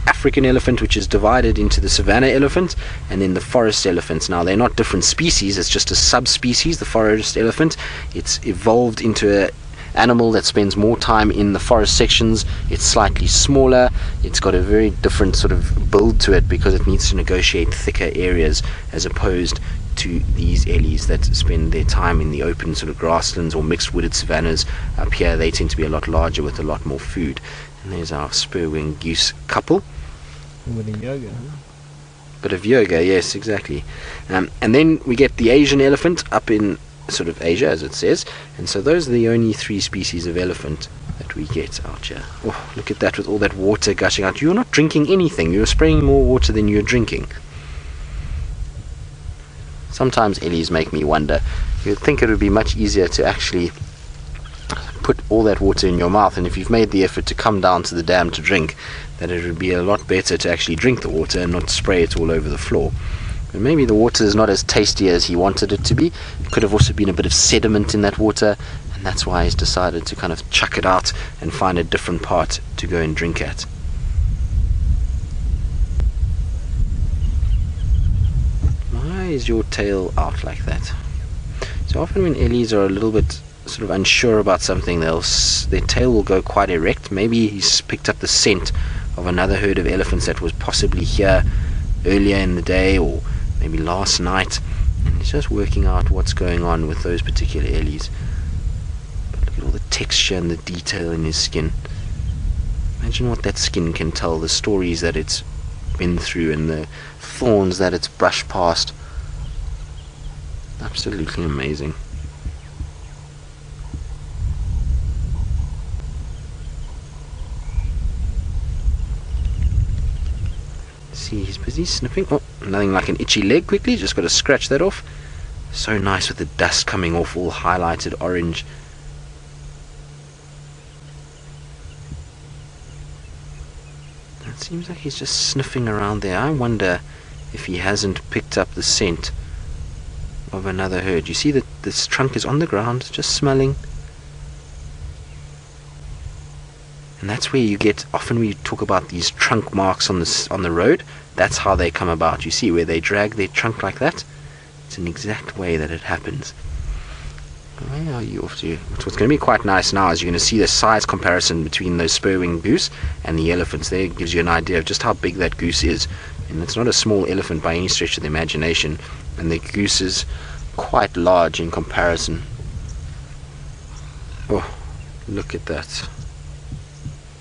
African elephant, which is divided into the savanna elephant, and then the forest elephants. Now, they're not different species, it's just a subspecies, the forest elephant. It's evolved into an animal that spends more time in the forest sections. It's slightly smaller. It's got a very different sort of build to it because it needs to negotiate thicker areas as opposed to these Ellies that spend their time in the open sort of grasslands or mixed wooded savannas. Up here they tend to be a lot larger with a lot more food. And there's our spur-winged goose couple. With the yoga, huh? Bit of yoga, yes, exactly. And then we get the Asian elephant up in sort of Asia, as it says. And so those are the only 3 species of elephant that we get out here. Oh, look at that with all that water gushing out. You're not drinking anything. You're spraying more water than you're drinking. Sometimes Ellies make me wonder. You'd think it would be much easier to actually put all that water in your mouth, and if you've made the effort to come down to the dam to drink, that it would be a lot better to actually drink the water and not spray it all over the floor. But maybe the water is not as tasty as he wanted it to be. It could have also been a bit of sediment in that water, and that's why he's decided to kind of chuck it out and find a different part to go and drink at. Why is your tail out like that? So often when Ellies are a little bit sort of unsure about something, their tail will go quite erect. Maybe he's picked up the scent of another herd of elephants that was possibly here earlier in the day or maybe last night, and he's just working out what's going on with those particular Ellies. But look at all the texture and the detail in his skin. Imagine what that skin can tell, the stories that it's been through and the thorns that it's brushed past. Absolutely amazing. See, he's busy sniffing. Oh, nothing like an itchy leg quickly, just got to scratch that off. So nice with the dust coming off, all highlighted orange. It seems like he's just sniffing around there. I wonder if he hasn't picked up the scent of another herd. You see that this trunk is on the ground, just smelling. And that's where you get, often we talk about these trunk marks on the road. That's how they come about. You see where they drag their trunk like that? It's an exact way that it happens. Where are you off to? What's going to be quite nice now is you're going to see the size comparison between those spur-winged goose and the elephants. There gives you an idea of just how big that goose is. And it's not a small elephant by any stretch of the imagination. And the goose is quite large in comparison. Oh, look at that.